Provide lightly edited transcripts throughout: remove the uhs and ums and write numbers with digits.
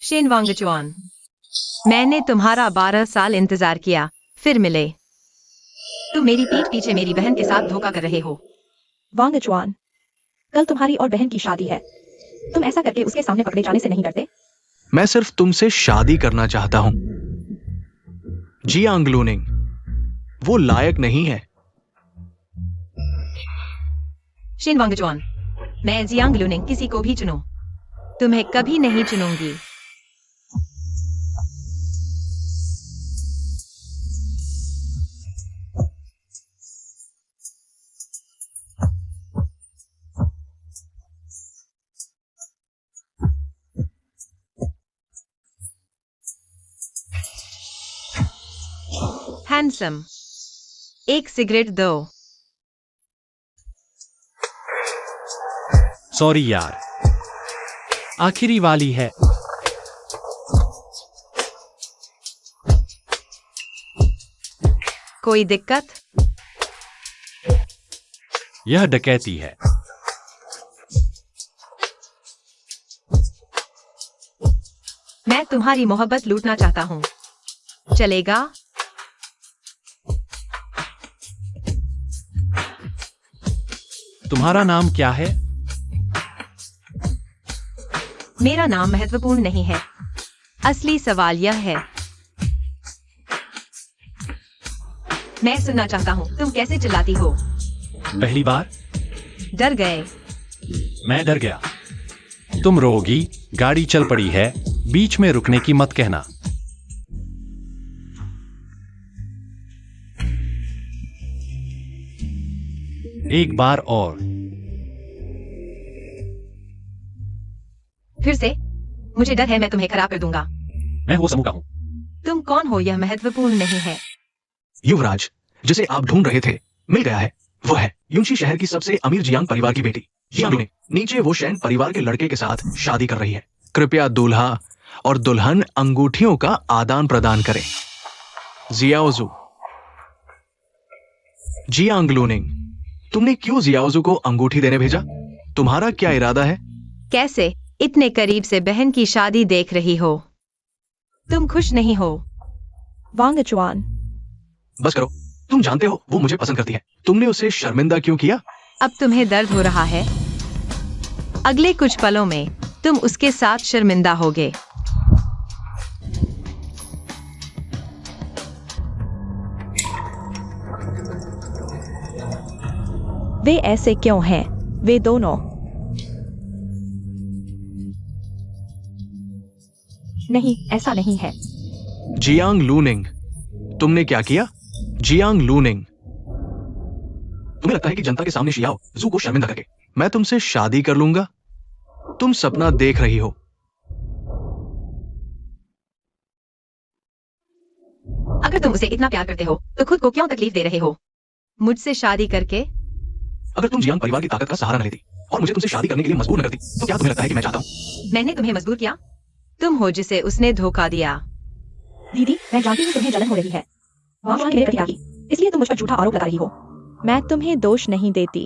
Shane वांगचुआन, मैंने तुम्हारा 12 साल इंतजार किया, फिर मिले। तुम मेरी पीठ पीछे मेरी बहन के साथ धोखा कर रहे हो। वांगचुआन, कल तुम्हारी और बहन की शादी है। तुम ऐसा करके उसके सामने पकड़े जाने से नहीं डरते? मैं सिर्फ तुमसे शादी करना चाहता हूं। जियांग लूनिंग, वो लायक नहीं है। शेन वांगचुआन, मैं जियांग लूनिंग किसी को भी चुनो, तुम्हें कभी नहीं चुनूंगी। हैंडसम, एक सिगरेट दो। सॉरी यार, आखिरी वाली है। कोई दिक्कत? यह डकैती है। मैं तुम्हारी मोहब्बत लूटना चाहता हूं, चलेगा? तुम्हारा नाम क्या है? मेरा नाम महत्वपूर्ण नहीं है, असली सवाल यह है। मैं सुनना चाहता हूँ, तुम कैसे चिल्लाती हो? पहली बार डर गए? मैं डर गया। तुम रोगी, गाड़ी चल पड़ी है, बीच में रुकने की मत कहना। एक बार और। फिर से? मुझे डर है मैं तुम्हें खराब कर दूंगा। मैं हो समूह का हूं। तुम कौन हो यह महत्वपूर्ण नहीं है। युवराज, जिसे आप ढूंढ रहे थे, मिल गया है। वो है युनशी शहर की सबसे अमीर जियांग परिवार की बेटी जियांग लूनिंग। नीचे वो शैन परिवार के लड़के के साथ शादी कर रही है। कृपया दूल्हा और दुल्हन अंगूठियों का आदान प्रदान करें। जियाओजू। जियांग लूनिंग, तुमने क्यों जियाओजू को अंगूठी देने भेजा? तुम्हारा क्या इरादा है? कैसे इतने करीब से बहन की शादी देख रही हो? तुम खुश नहीं हो? वांगचुआन, बस करो, तुम जानते हो वो मुझे पसंद करती है। तुमने उसे शर्मिंदा क्यों किया? अब तुम्हें दर्द हो रहा है? अगले कुछ पलों में तुम उसके साथ शर्मिंदा होगे। वे ऐसे क्यों हैं? वे दोनों नहीं, ऐसा नहीं है। जियांग लूनिंग, तुमने क्या किया? जियांग लूनिंग, तुम्हें लगता है कि जनता के सामने शियाओ जू को शर्मिंदा करके मैं तुमसे शादी कर लूंगा? तुम सपना देख रही हो। अगर तुम उसे इतना प्यार करते हो तो खुद को क्यों तकलीफ दे रहे हो? मुझसे शादी करके? अगर तुम जियांग परिवार की ताकत का सहारा न लेती और मुझे तुमसे शादी करने के लिए मजबूर न करती, तो क्या तुम्हें लगता है कि मैं चाहता हूं? मैंने तुम्हें मजबूर किया? तुम हो जिसे उसने धोखा दिया। दीदी, मैं जानती हूँ तुम्हें जलन हो रही है। वांगचुआन ने मेरे प्रति आगी, इसलिए तुम मुझ पर झूठा आरोप लगा रही हो। मैं तुम्हें दोष नहीं देती।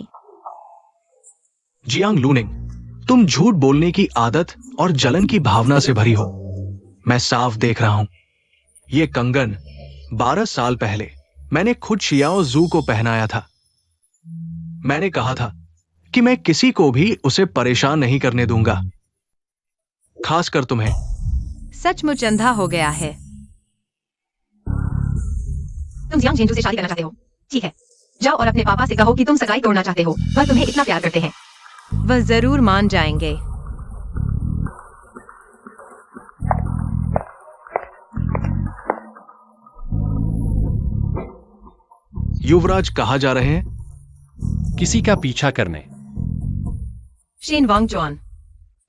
जियांग लूनिंग, तुम झूठ बोलने की आदत और जलन की भावना से भरी हो। मैं साफ देख रहा हूं। ये कंगन 12 साल पहले मैंने खुद शियाओ जू को पहनाया था। मैंने कहा था कि मैं किसी को भी उसे परेशान नहीं करने दूंगा, खासकर तुम्हें। सचमुच अंधा हो गया है। तुम जियांग जेंजू से शादी करना चाहते हो? ठीक है, जाओ और अपने पापा से कहो कि तुम सगाई तोड़ना चाहते हो। वह तुम्हें इतना प्यार करते हैं। वह जरूर मान जाएंगे। युवराज कहाँ जा रहे हैं? किसी का पीछा करने। शेन वांगचुआन,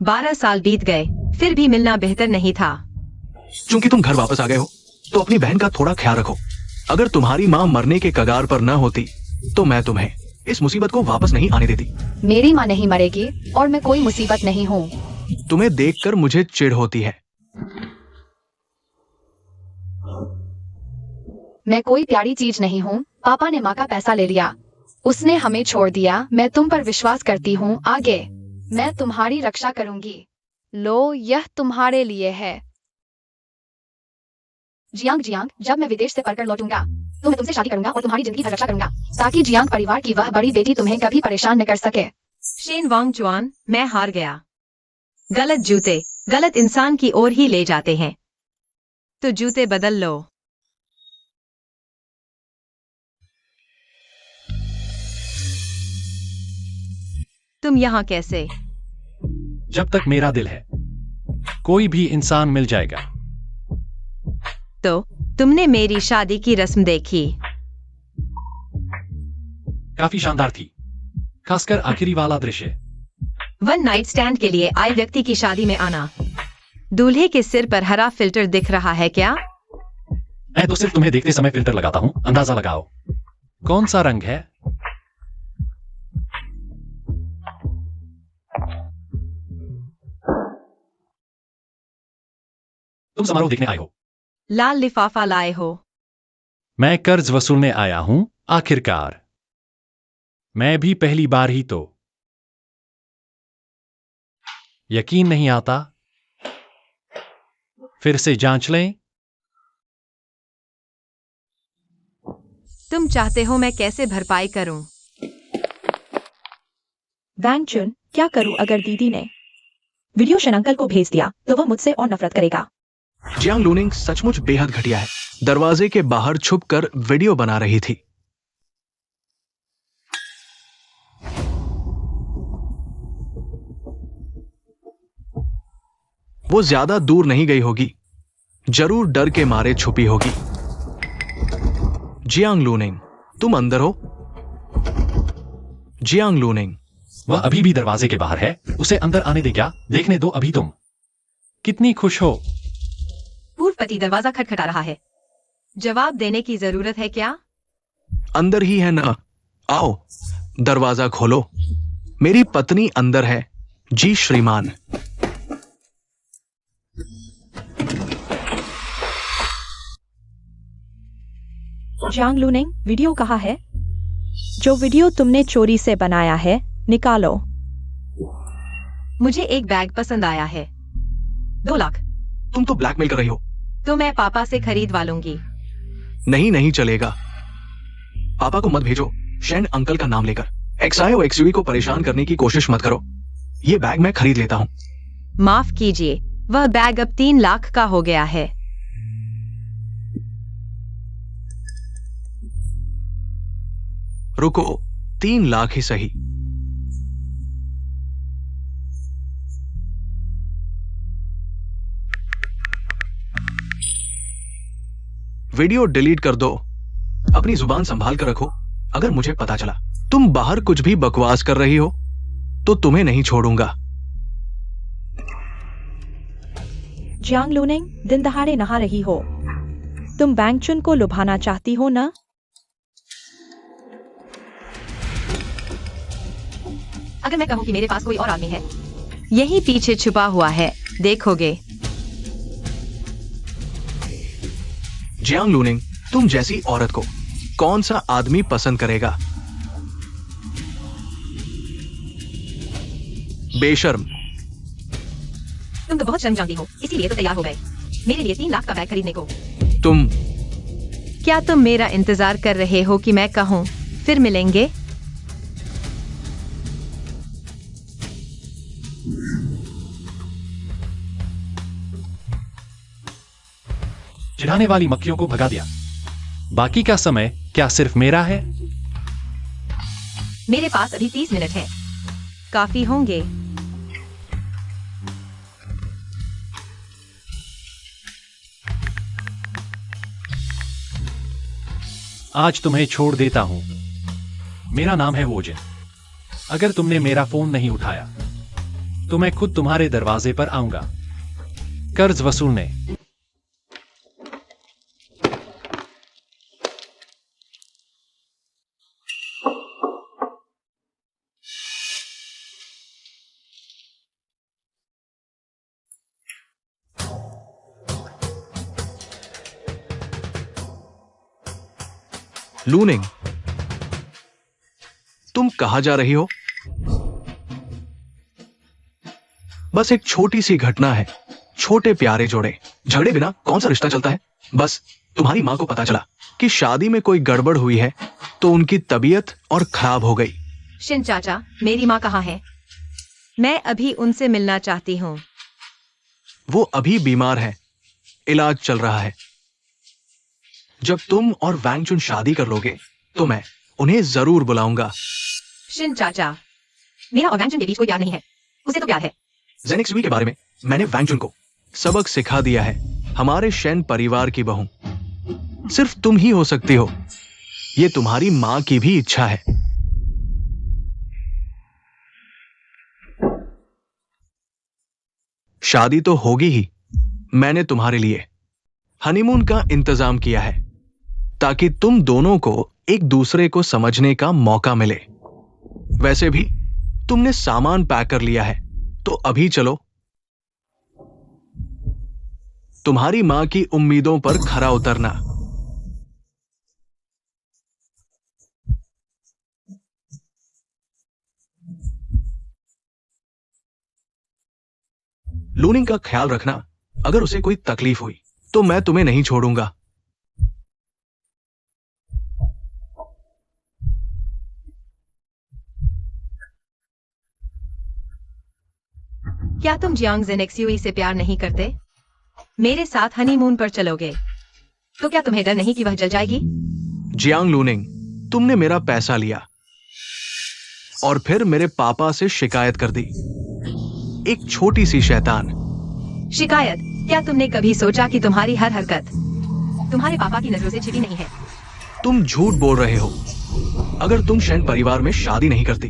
12 साल बीत गए, फिर भी मिलना बेहतर नहीं था। चूंकि तुम घर वापस आ गए हो, तो अपनी बहन का थोड़ा ख्याल रखो। अगर तुम्हारी मां मरने के कगार पर न होती, तो मैं तुम्हें इस मुसीबत को वापस नहीं आने देती। मेरी माँ नहीं मरेगी और मैं कोई मुसीबत नहीं हूँ। तुम्हें देखकर मुझे चिढ़ होती है। मैं कोई प्यारी चीज नहीं हूँ। पापा ने माँ का पैसा ले लिया, उसने हमें छोड़ दिया। मैं तुम पर विश्वास करती हूँ। आगे मैं तुम्हारी रक्षा करूंगी। लो, यह तुम्हारे लिए है। जियांग जियांग, जब मैं विदेश से पढ़कर लौटूंगा तो मैं तुमसे शादी करूंगा और तुम्हारी जिंदगी भर रक्षा करूंगा, ताकि जियांग परिवार की वह बड़ी बेटी तुम्हें कभी परेशान न कर सके। शेन वांग चुआन, मैं हार गया। गलत जूते गलत इंसान की ओर ही ले जाते हैं। तो जूते बदल लो। तुम यहाँ कैसे? जब तक मेरा दिल है कोई भी इंसान मिल जाएगा। तो तुमने मेरी शादी की रस्म देखी? काफी शानदार थी, खासकर आखिरी वाला दृश्य। वन नाइट स्टैंड के लिए आए व्यक्ति की शादी में आना। दूल्हे के सिर पर हरा फिल्टर दिख रहा है क्या? मैं तो सिर्फ तुम्हें देखते समय फिल्टर लगाता हूं, अंदाजा लगाओ कौन सा रंग है। तुम समारोह देखने आए हो। लाल लिफाफा लाए हो। मैं कर्ज वसूलने आया हूं, आखिरकार। मैं भी पहली बार ही तो। यकीन नहीं आता? फिर से जांच लें। तुम चाहते हो मैं कैसे भरपाई करूं? वैंग चुन, क्या करूं अगर दीदी ने वीडियो शन अंकल को भेज दिया तो वह मुझसे और नफरत करेगा। जियांग लूनिंग सचमुच बेहद घटिया है। दरवाजे के बाहर छुपकर वीडियो बना रही थी। वो ज्यादा दूर नहीं गई होगी, जरूर डर के मारे छुपी होगी। जियांग लूनिंग, तुम अंदर हो? जियांग लूनिंग, वह अभी भी दरवाजे के बाहर है, उसे अंदर आने दे। क्या देखने दो अभी। तुम कितनी खुश हो। पूर्व पति दरवाजा खटखटा रहा है। जवाब देने की जरूरत है क्या? अंदर ही है ना? आओ, दरवाजा खोलो। मेरी पत्नी अंदर है। जी श्रीमान। जियांग लूनिंग, वीडियो कहाँ है? जो वीडियो तुमने चोरी से बनाया है, निकालो। मुझे एक बैग पसंद आया है। 2 लाख। तुम तो ब्लैकमेल कर रही हो। तो मैं पापा से खरीदवा लूंगी। नहीं नहीं चलेगा। पापा को मत भेजो शेन अंकल का नाम लेकर। एक्सआईओ एक्सयूवी को परेशान करने की कोशिश मत करो। ये बैग मैं खरीद लेता हूं। माफ कीजिए, वह बैग अब 3 लाख का हो गया है। रुको, 3 लाख ही सही। वीडियो डिलीट कर दो। अपनी जुबान संभाल कर रखो। अगर मुझे पता चला तुम बाहर कुछ भी बकवास कर रही हो तो तुम्हें नहीं छोड़ूंगा। जियांग लूनिंग, दिन दहाड़े नहा रही हो। तुम वैंग चुन को लुभाना चाहती हो ना? अगर मैं कहूं कि मेरे पास कोई और आदमी है, यही पीछे छुपा हुआ है, देखोगे। जियांग लूनिंग, तुम जैसी औरत को कौन सा आदमी पसंद करेगा? बेशर्म। तुम तो बहुत शर्म जानती हो, इसीलिए तो तैयार हो गए मेरे लिए 3 लाख का बैग खरीदने को। तुम क्या तुम मेरा इंतजार कर रहे हो कि मैं कहूं फिर मिलेंगे? चिढ़ाने वाली मक्खियों को भगा दिया। बाकी का समय क्या सिर्फ मेरा है? मेरे पास अभी 30 मिनट है। काफी होंगे। आज तुम्हें छोड़ देता हूं। मेरा नाम है वोजिन। अगर तुमने मेरा फोन नहीं उठाया तो मैं खुद तुम्हारे दरवाजे पर आऊंगा कर्ज वसूलने। लूनिंग, तुम कहां जा रही हो? बस एक छोटी सी घटना है, छोटे प्यारे जोड़े, झगड़े बिना कौन सा रिश्ता चलता है। बस तुम्हारी माँ को पता चला कि शादी में कोई गड़बड़ हुई है तो उनकी तबीयत और खराब हो गई। शिन चाचा, मेरी माँ कहाँ है? मैं अभी उनसे मिलना चाहती हूँ। वो अभी बीमार है, इलाज चल रहा है। जब तुम और वैंगचुन शादी कर लोगे तो मैं उन्हें जरूर बुलाऊंगा। शिन चाचा, मेरा और वैंगचुन के बीच कोई प्यार नहीं है, उसे तो प्यार है। जेनेक्सवी के बारे में मैंने वैंगचुन को सबक सिखा दिया है। हमारे शेन परिवार की बहू सिर्फ तुम ही हो सकती हो। ये तुम्हारी माँ की भी इच्छा है। शादी तो होगी ही। मैंने तुम्हारे लिए हनीमून का इंतजाम किया है ताकि तुम दोनों को एक दूसरे को समझने का मौका मिले। वैसे भी तुमने सामान पैक कर लिया है तो अभी चलो। तुम्हारी मां की उम्मीदों पर खरा उतरना। लूनिंग का ख्याल रखना। अगर उसे कोई तकलीफ हुई तो मैं तुम्हें नहीं छोड़ूंगा। क्या तुम जियांग जेनेक्सुई से प्यार नहीं करते? मेरे साथ हनीमून पर चलोगे तो क्या तुम्हें डर नहीं कि वह जल जाएगी? जियांग लूनिंग, तुमने मेरा पैसा लिया और फिर मेरे पापा से शिकायत कर दी। एक छोटी सी शैतान। शिकायत? क्या तुमने कभी सोचा कि तुम्हारी हर हरकत तुम्हारे पापा की नजरों से छिपी नहीं है? तुम झूठ बोल रहे हो। अगर तुम शेन परिवार में शादी नहीं करती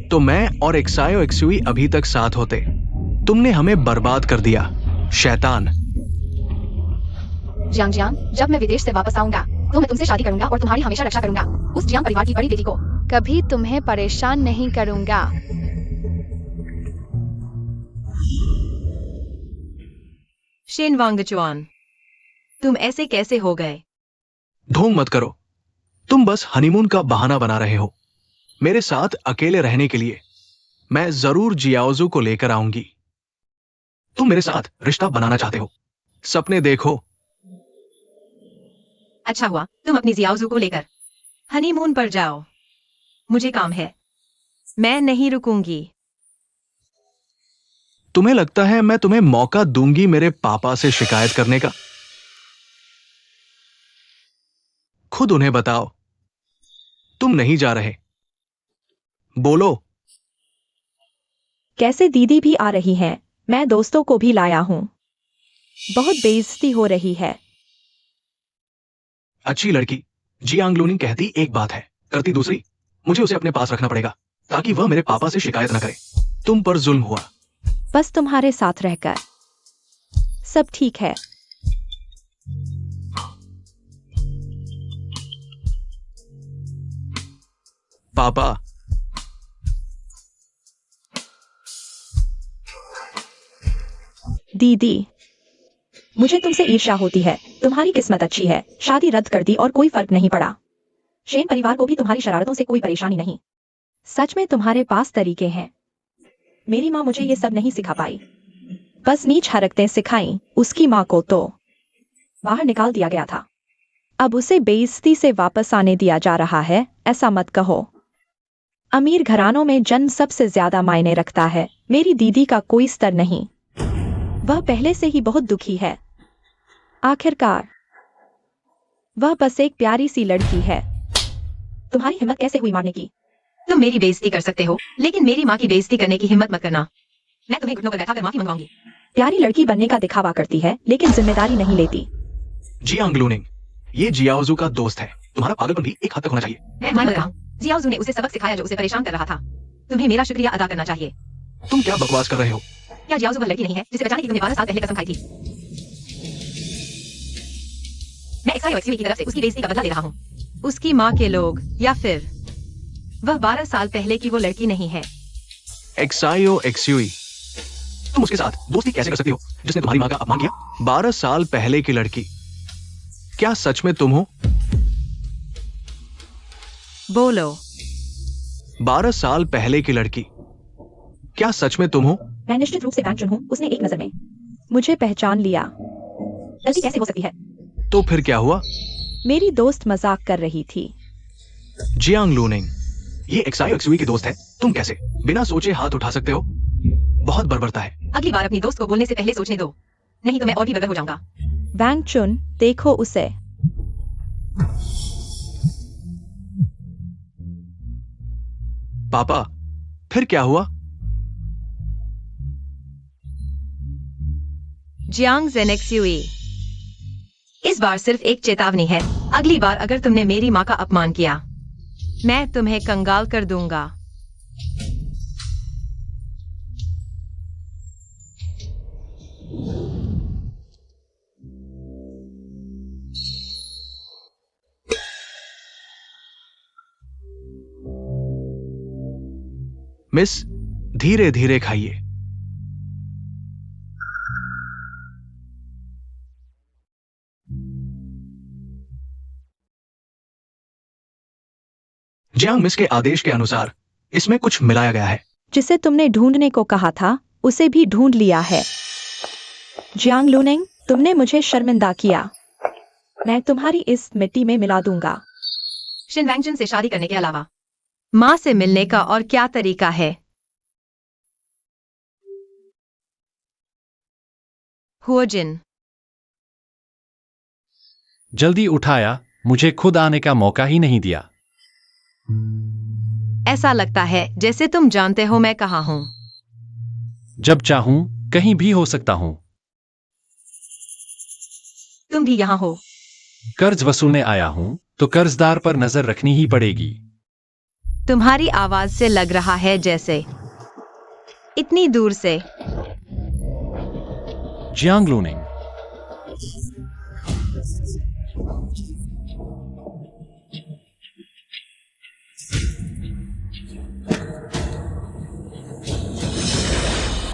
तो मैं और एक्सायो एक्सुई अभी तक साथ होते। तुमने हमें बर्बाद कर दिया, शैतान। जियांग जियांग, जब मैं विदेश से वापस आऊंगा तो मैं तुमसे शादी करूंगा और तुम्हारी हमेशा रक्षा करूंगा। उस जियांग परिवार की बड़ी बेटी को कभी तुम्हें परेशान नहीं करूंगा। शेन वांगचुआन, तुम ऐसे कैसे हो गए? ढोंग मत करो। तुम बस हनीमून का बहाना बना रहे हो। मेरे साथ अकेले रहने के लिए मैं जरूर जियाओजू को लेकर आऊंगी। तुम मेरे साथ रिश्ता बनाना चाहते हो, सपने देखो। अच्छा हुआ तुम अपनी जियाओजू को लेकर हनीमून पर जाओ। मुझे काम है, मैं नहीं रुकूंगी। तुम्हें लगता है मैं तुम्हें मौका दूंगी मेरे पापा से शिकायत करने का? खुद उन्हें बताओ। तुम नहीं जा रहे। बोलो। कैसे दीदी भी आ रही हैं? मैं दोस्तों को भी लाया हूँ। बहुत बेइज्जती हो रही है। अच्छी लड़की। जियांग लूनिंग कहती एक बात है, करती दूसरी। मुझे उसे अपने पास रखना पड़ेगा ताकि वह मेरे पापा से शिकायत न करे। तुम पर जुल्म हुआ। बस तुम्हारे साथ रहकर सब ठीक है। पापा, दीदी, मुझे तुमसे ईर्ष्या होती है। तुम्हारी किस्मत अच्छी है, शादी रद्द कर दी और कोई फर्क नहीं पड़ा। शेन परिवार को भी तुम्हारी शरारतों से कोई परेशानी नहीं। सच में तुम्हारे पास तरीके हैं। मेरी माँ मुझे ये सब नहीं सिखा पाई, बस नीच हरकतें सिखाई। उसकी माँ को तो बाहर निकाल दिया गया था, अब उसे बेइज्जती से वापस आने दिया जा रहा है। ऐसा मत कहो। अमीर घरानों में जन्म सबसे ज्यादा मायने रखता है। मेरी दीदी का कोई स्तर नहीं, वह पहले से ही बहुत दुखी है। आखिरकार वह बस एक प्यारी सी लड़की है। तुम्हारी हिम्मत कैसे हुई मारने की? तुम मेरी बेइज्जती कर सकते हो, लेकिन मेरी माँ की बेइज्जती करने की हिम्मत मत करना। मैं तुम्हें घुटनों पर बैठाकर माफी मंगवाऊंगी। प्यारी लड़की बनने का दिखावा करती है लेकिन जिम्मेदारी नहीं लेती। जियांग लूनिंग, ये जियाओजू का दोस्त है। तुम्हारा पागलपन भी एक हद तक होना चाहिए। मैं मान रहा हूँ, जियाओजू ने उसे सबक सिखाया जो उसे परेशान कर रहा था। तुम्हें मेरा शुक्रिया अदा करना चाहिए। तुम क्या बकवास कर रहे हो? क्या जियाओजू वह लड़की नहीं है जिसे बचाने की तुमने 12 साल पहले कसम खाई थी? मैं एक्सायो एक्सुई की तरफ से उसकी बेइज्जती का बदला ले रहा हूँ। उसकी माँ के लोग या फिर वह 12 साल पहले की वो लड़की नहीं है। एक्सायो एक्सुई, तुम उसके साथ दोस्ती कैसे कर सकती हो जिसने तुम्हारी माँ का अपमान किया? 12 साल पहले की लड़की, क्या सच में तुम हो? बोलो। 12 साल पहले की लड़की, क्या सच में तुम हो? मैं निश्चित रूप से वैंग चुन हूँ। उसने एक नजर में मुझे पहचान लिया। गलती कैसे हो सकती है? तो फिर क्या हुआ? मेरी दोस्त मजाक कर रही थी। जियांग लूनिंग, ये XIXUE की दोस्त है। तुम कैसे बिना सोचे हाथ उठा सकते हो? बहुत बर्बरता है। अगली बार अपनी दोस्त को बोलने से पहले सोचने दो, नहीं तो मैं और भी बर्बर हो जाऊंगा। वैंग चुन, देखो उसे। पापा, फिर क्या हुआ? जियांग ZNXUE, इस बार सिर्फ एक चेतावनी है। अगली बार अगर तुमने मेरी माँ का अपमान किया, मैं तुम्हें कंगाल कर दूंगा। मिस, धीरे धीरे खाइए। जियांग मिस के आदेश के अनुसार इसमें कुछ मिलाया गया है। जिसे तुमने ढूंढने को कहा था उसे भी ढूंढ लिया है। जियांग लूनिंग, तुमने मुझे शर्मिंदा किया। मैं तुम्हारी इस मिट्टी में मिला दूंगा। शिन वैंगचुन से शादी करने के अलावा माँ से मिलने का और क्या तरीका है? हुओजिन, जल्दी उठाया, मुझे खुद आने का मौका ही नहीं दिया। ऐसा लगता है जैसे तुम जानते हो मैं कहाँ हूँ। जब चाहूं कहीं भी हो सकता हूं। तुम भी यहाँ हो। कर्ज वसूलने आया हूं तो कर्जदार पर नजर रखनी ही पड़ेगी। तुम्हारी आवाज से लग रहा है जैसे इतनी दूर से। जियांग लूनिंग,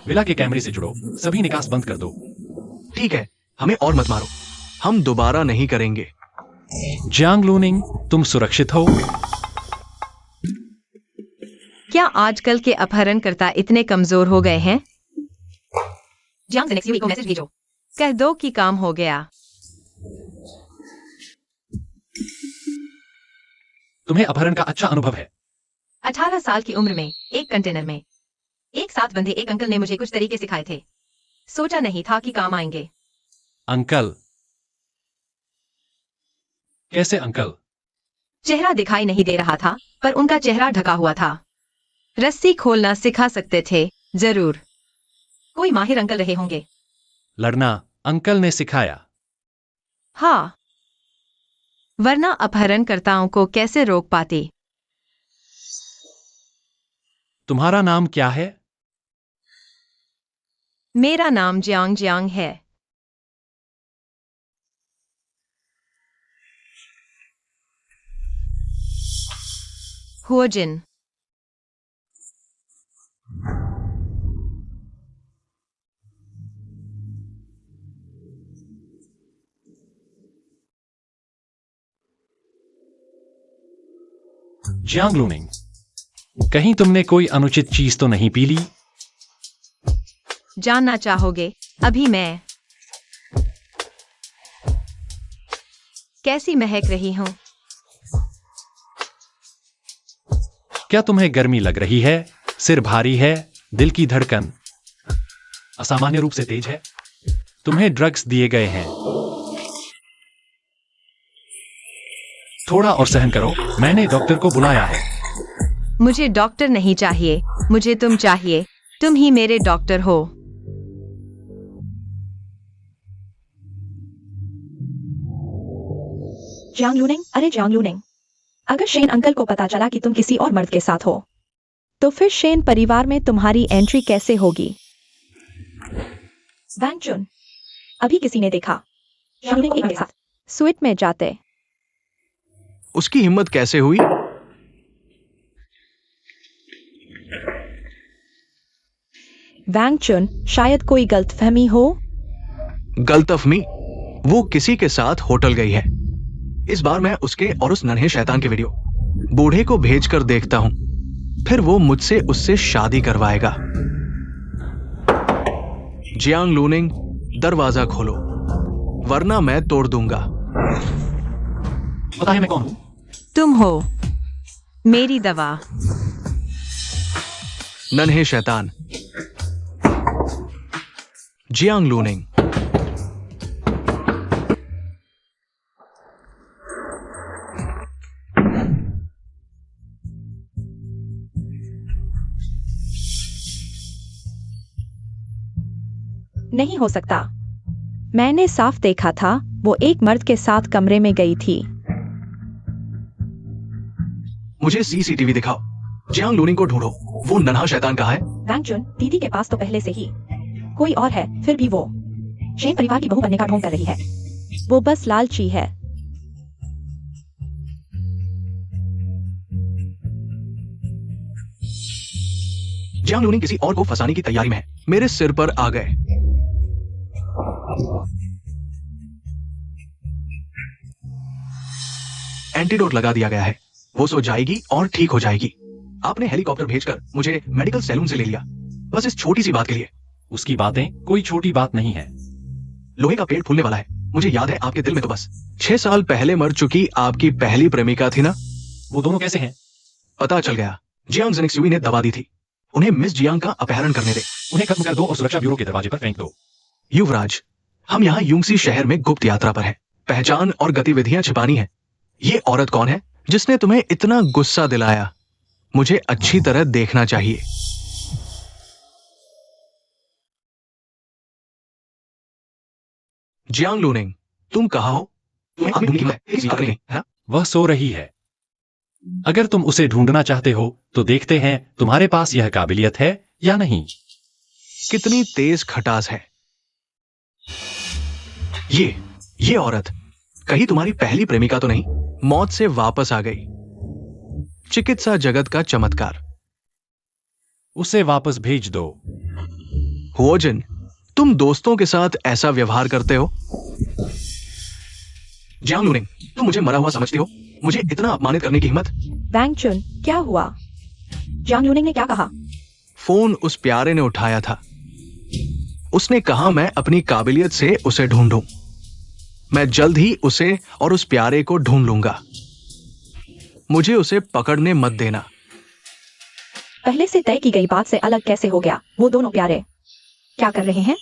विला के कैमरे से जुड़ो, सभी निकास बंद कर दो। ठीक है, हमें और मत मारो, हम दोबारा नहीं करेंगे। जियांग लूनिंग, तुम सुरक्षित हो? क्या आजकल के अपहरणकर्ता इतने कमजोर हो गए हैं? जियांग ZNXUE को मैसेज भेजो, कह दो कि काम हो गया। तुम्हें अपहरण का अच्छा अनुभव है। 18 साल की उम्र में एक कंटेनर में एक साथ बंधे एक अंकल ने मुझे कुछ तरीके सिखाए थे। सोचा नहीं था कि काम आएंगे। अंकल? कैसे अंकल? चेहरा दिखाई नहीं दे रहा था, पर उनका चेहरा ढका हुआ था। रस्सी खोलना सिखा सकते थे, जरूर। कोई माहिर अंकल रहे होंगे। लड़ना अंकल ने सिखाया। हाँ, वरना अपहरणकर्ताओं को कैसे रोक पाती? तुम्हारा नाम क्या है? मेरा नाम जियांग जियांग है। हुओजिन, जियांग लूनिंग, कहीं तुमने कोई अनुचित चीज तो नहीं पी ली? जानना चाहोगे अभी मैं कैसी महक रही हूं? क्या तुम्हें गर्मी लग रही है? सिर भारी है? दिल की धड़कन असामान्य रूप से तेज है? तुम्हें ड्रग्स दिए गए हैं। थोड़ा और सहन करो, मैंने डॉक्टर को बुलाया है। मुझे डॉक्टर नहीं चाहिए, मुझे तुम चाहिए। तुम ही मेरे डॉक्टर हो। जियांग लूनिंग, अरे जियांग लूनिंग, अगर शेन अंकल को पता चला कि तुम किसी और मर्द के साथ हो, तो फिर शेन परिवार में तुम्हारी एंट्री कैसे होगी? वैंग चुन, अभी किसी ने देखा जियांग लूनिंग के साथ स्वीट में जाते। उसकी हिम्मत कैसे हुई? वैंग चुन, शायद कोई गलतफहमी हो। गलतफहमी? वो किसी के साथ होटल गई है। इस बार मैं उसके और उस नन्हे शैतान के वीडियो बूढ़े को भेज कर देखता हूं, फिर वो मुझसे उससे शादी करवाएगा। जियांग लूनिंग, दरवाजा खोलो वरना मैं तोड़ दूंगा। पता है मैं कौन हूं? तुम हो मेरी दवा। नन्हे शैतान। जियांग लूनिंग। नहीं हो सकता। मैंने साफ देखा था, वो एक मर्द के साथ कमरे में गई थी। मुझे सीसीटीवी दिखाओ। जियांग लूनिंग को ढूंढो। वो नन्हा शैतान कहाँ है? वैंग चुन दीदी के पास तो पहले से ही कोई और है, फिर भी वो शेन परिवार की बहू बनने का ढोंग कर रही है। वो बस लालची है। जियांग लूनिंग किसी और को फंसाने की तैयारी में है। मेरे सिर पर आ गए। एंटीडोट लगा दिया गया है। वो सो जाएगी और ठीक हो जाएगी। आपने हेलीकॉप्टर भेजकर मुझे मेडिकल सैलून से ले लिया, बस इस छोटी सी बात के लिए। उसकी बातें कोई छोटी बात नहीं है। लोहे का पेड़ फूलने वाला है। मुझे याद है आपके दिल में तो बस 6 साल पहले मर चुकी आपकी पहली प्रेमिका थी ना? वो दोनों कैसे हैं? पता चल गया। जियांग ज़ेनिक्सुई ने दबा दी थी। उन्हें मिस जियांग का अपहरण करने दे। उन्हें खत्म कर दो और सुरक्षा ब्यूरो के दरवाजे पर फेंक दो। युवराज, हम यहाँ यूंगसी शहर में गुप्त यात्रा पर हैं। पहचान और गतिविधियां छिपानी है। ये औरत कौन है जिसने तुम्हें इतना गुस्सा दिलाया? मुझे अच्छी तरह देखना चाहिए। जियांग लूनिंग, तुम कहाँ हो? तुम्हें अभी ढूंढी है, किसी का नहीं है? वह सो रही है। अगर तुम उसे ढूंढना चाहते हो तो देखते हैं तुम्हारे पास यह काबिलियत है या नहीं। कितनी तेज खटास है। ये औरत कहीं तुम्हारी पहली प्रेमिका तो नहीं? मौत से वापस आ गई। चिकित्सा जगत का चमत्कार। उसे वापस भेज दो। हुओजिन, तुम दोस्तों के साथ ऐसा व्यवहार करते हो? जियांग लूनिंग, तुम मुझे मरा हुआ समझती हो? मुझे इतना अपमानित करने की हिम्मत? वैंग चुन, क्या हुआ? जियांग लूनिंग ने क्या कहा? फोन उस प्यारे ने उठाया था। उसने कहा मैं अपनी काबिलियत से उसे ढूंढूं। मैं जल्द ही उसे और उस प्यारे को ढूंढ लूंगा। मुझे उसे पकड़ने मत देना। पहले से तय की गई बात से अलग कैसे हो गया? वो दोनों प्यारे क्या कर रहे हैं?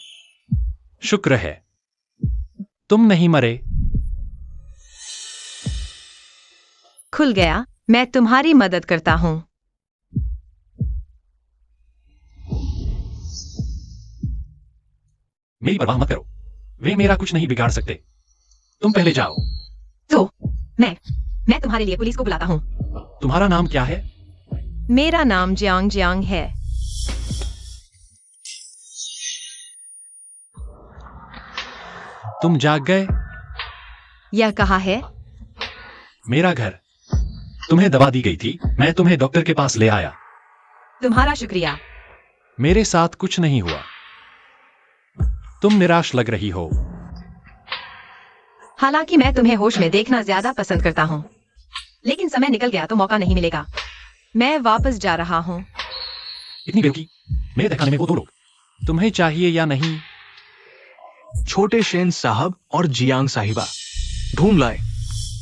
शुक्र है तुम नहीं मरे। खुल गया। मैं तुम्हारी मदद करता हूं। मेरी परवाह मत करो, वे मेरा कुछ नहीं बिगाड़ सकते। तुम पहले जाओ। तो मैं तुम्हारे लिए पुलिस को बुलाता हूं। तुम्हारा नाम क्या है? मेरा नाम जियांग जियांग है। तुम जाग गए? यह कहाँ है? मेरा घर। तुम्हें दवा दी गई थी, मैं तुम्हें डॉक्टर के पास ले आया। तुम्हारा शुक्रिया। मेरे साथ कुछ नहीं हुआ। तुम निराश लग रही हो। हालांकि मैं तुम्हें होश में देखना ज्यादा पसंद करता हूं, लेकिन समय निकल गया तो मौका नहीं मिलेगा। मैं वापस जा रहा हूं। इतनी देर की मेरे तहखाने में वो दो लोग। तुम्हें चाहिए या नहीं? छोटे शेन साहब और जियांग साहिबा ढूंढ लाए।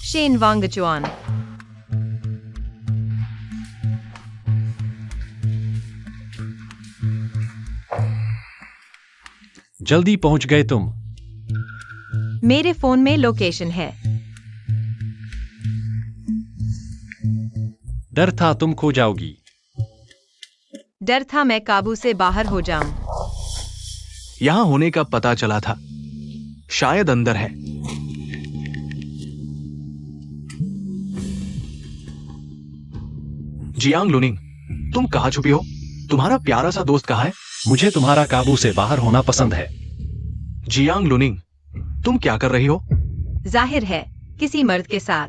शेन वांगचुआन। जल्दी पहुंच गए तुम। मेरे फोन में लोकेशन है। डर था तुम खो जाओगी। डर था मैं काबू से बाहर हो जाऊं। यहां होने का पता चला था। शायद अंदर है। जियांग लूनिंग, तुम कहां छुपी हो? तुम्हारा प्यारा सा दोस्त कहां है? मुझे तुम्हारा काबू से बाहर होना पसंद है। जियांग लूनिंग, तुम क्या कर रही हो? जाहिर है किसी मर्द के साथ।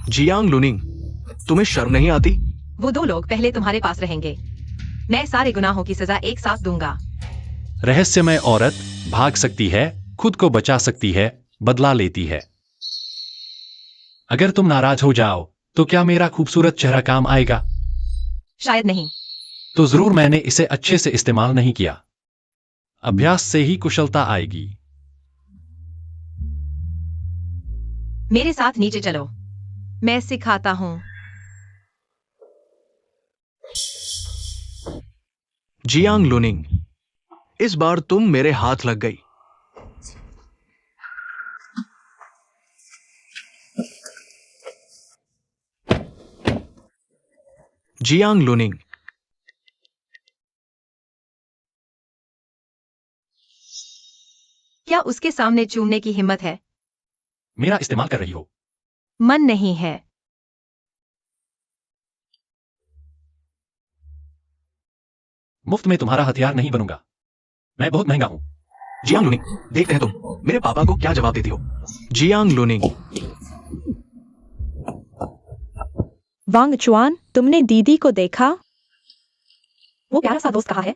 जियांग लूनिंग, तुम्हें शर्म नहीं आती? वो दो लोग पहले तुम्हारे पास रहेंगे। मैं सारे गुनाहों की सजा एक साथ दूंगा। रहस्यमय औरत भाग सकती है, खुद को बचा सकती है, बदला लेती है। अगर तुम नाराज हो जाओ तो क्या मेरा खूबसूरत चेहरा काम आएगा? शायद नहीं। तो जरूर मैंने इसे अच्छे से इस्तेमाल नहीं किया। अभ्यास से ही कुशलता आएगी। मेरे साथ नीचे चलो, मैं सिखाता हूं। जियांग लुनिंग, इस बार तुम मेरे हाथ लग गई। जियांग लुनिंग, क्या उसके सामने चूमने की हिम्मत है? मेरा इस्तेमाल कर रही हो। मन नहीं है। मुफ्त में तुम्हारा हथियार नहीं बनूंगा, मैं बहुत महंगा हूं। जियांग लुनिंग, देखते हैं तुम मेरे पापा को क्या जवाब देती हो। जियांग लुनिंग, वांग चुआन, तुमने दीदी को देखा? वो प्यारा सा दोस्त कहा है।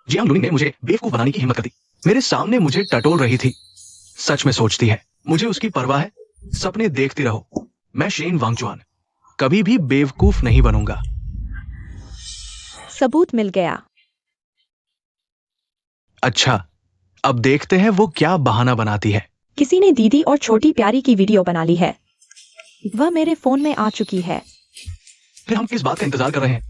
जियांग लुनिंग ने मुझे बेवकूफ बनाने की हिम्मत कर दी। मेरे सामने मुझे टटोल रही थी। सच में सोचती है मुझे उसकी परवाह है। सपने देखती रहो। मैं शेन वांगचुआन कभी भी बेवकूफ नहीं बनूंगा। सबूत मिल गया। अच्छा, अब देखते हैं वो क्या बहाना बनाती है। किसी ने दीदी और छोटी प्यारी की वीडियो बना ली है। वह मेरे फोन में आ चुकी है। फिर हम किस बात का इंतजार कर रहे हैं?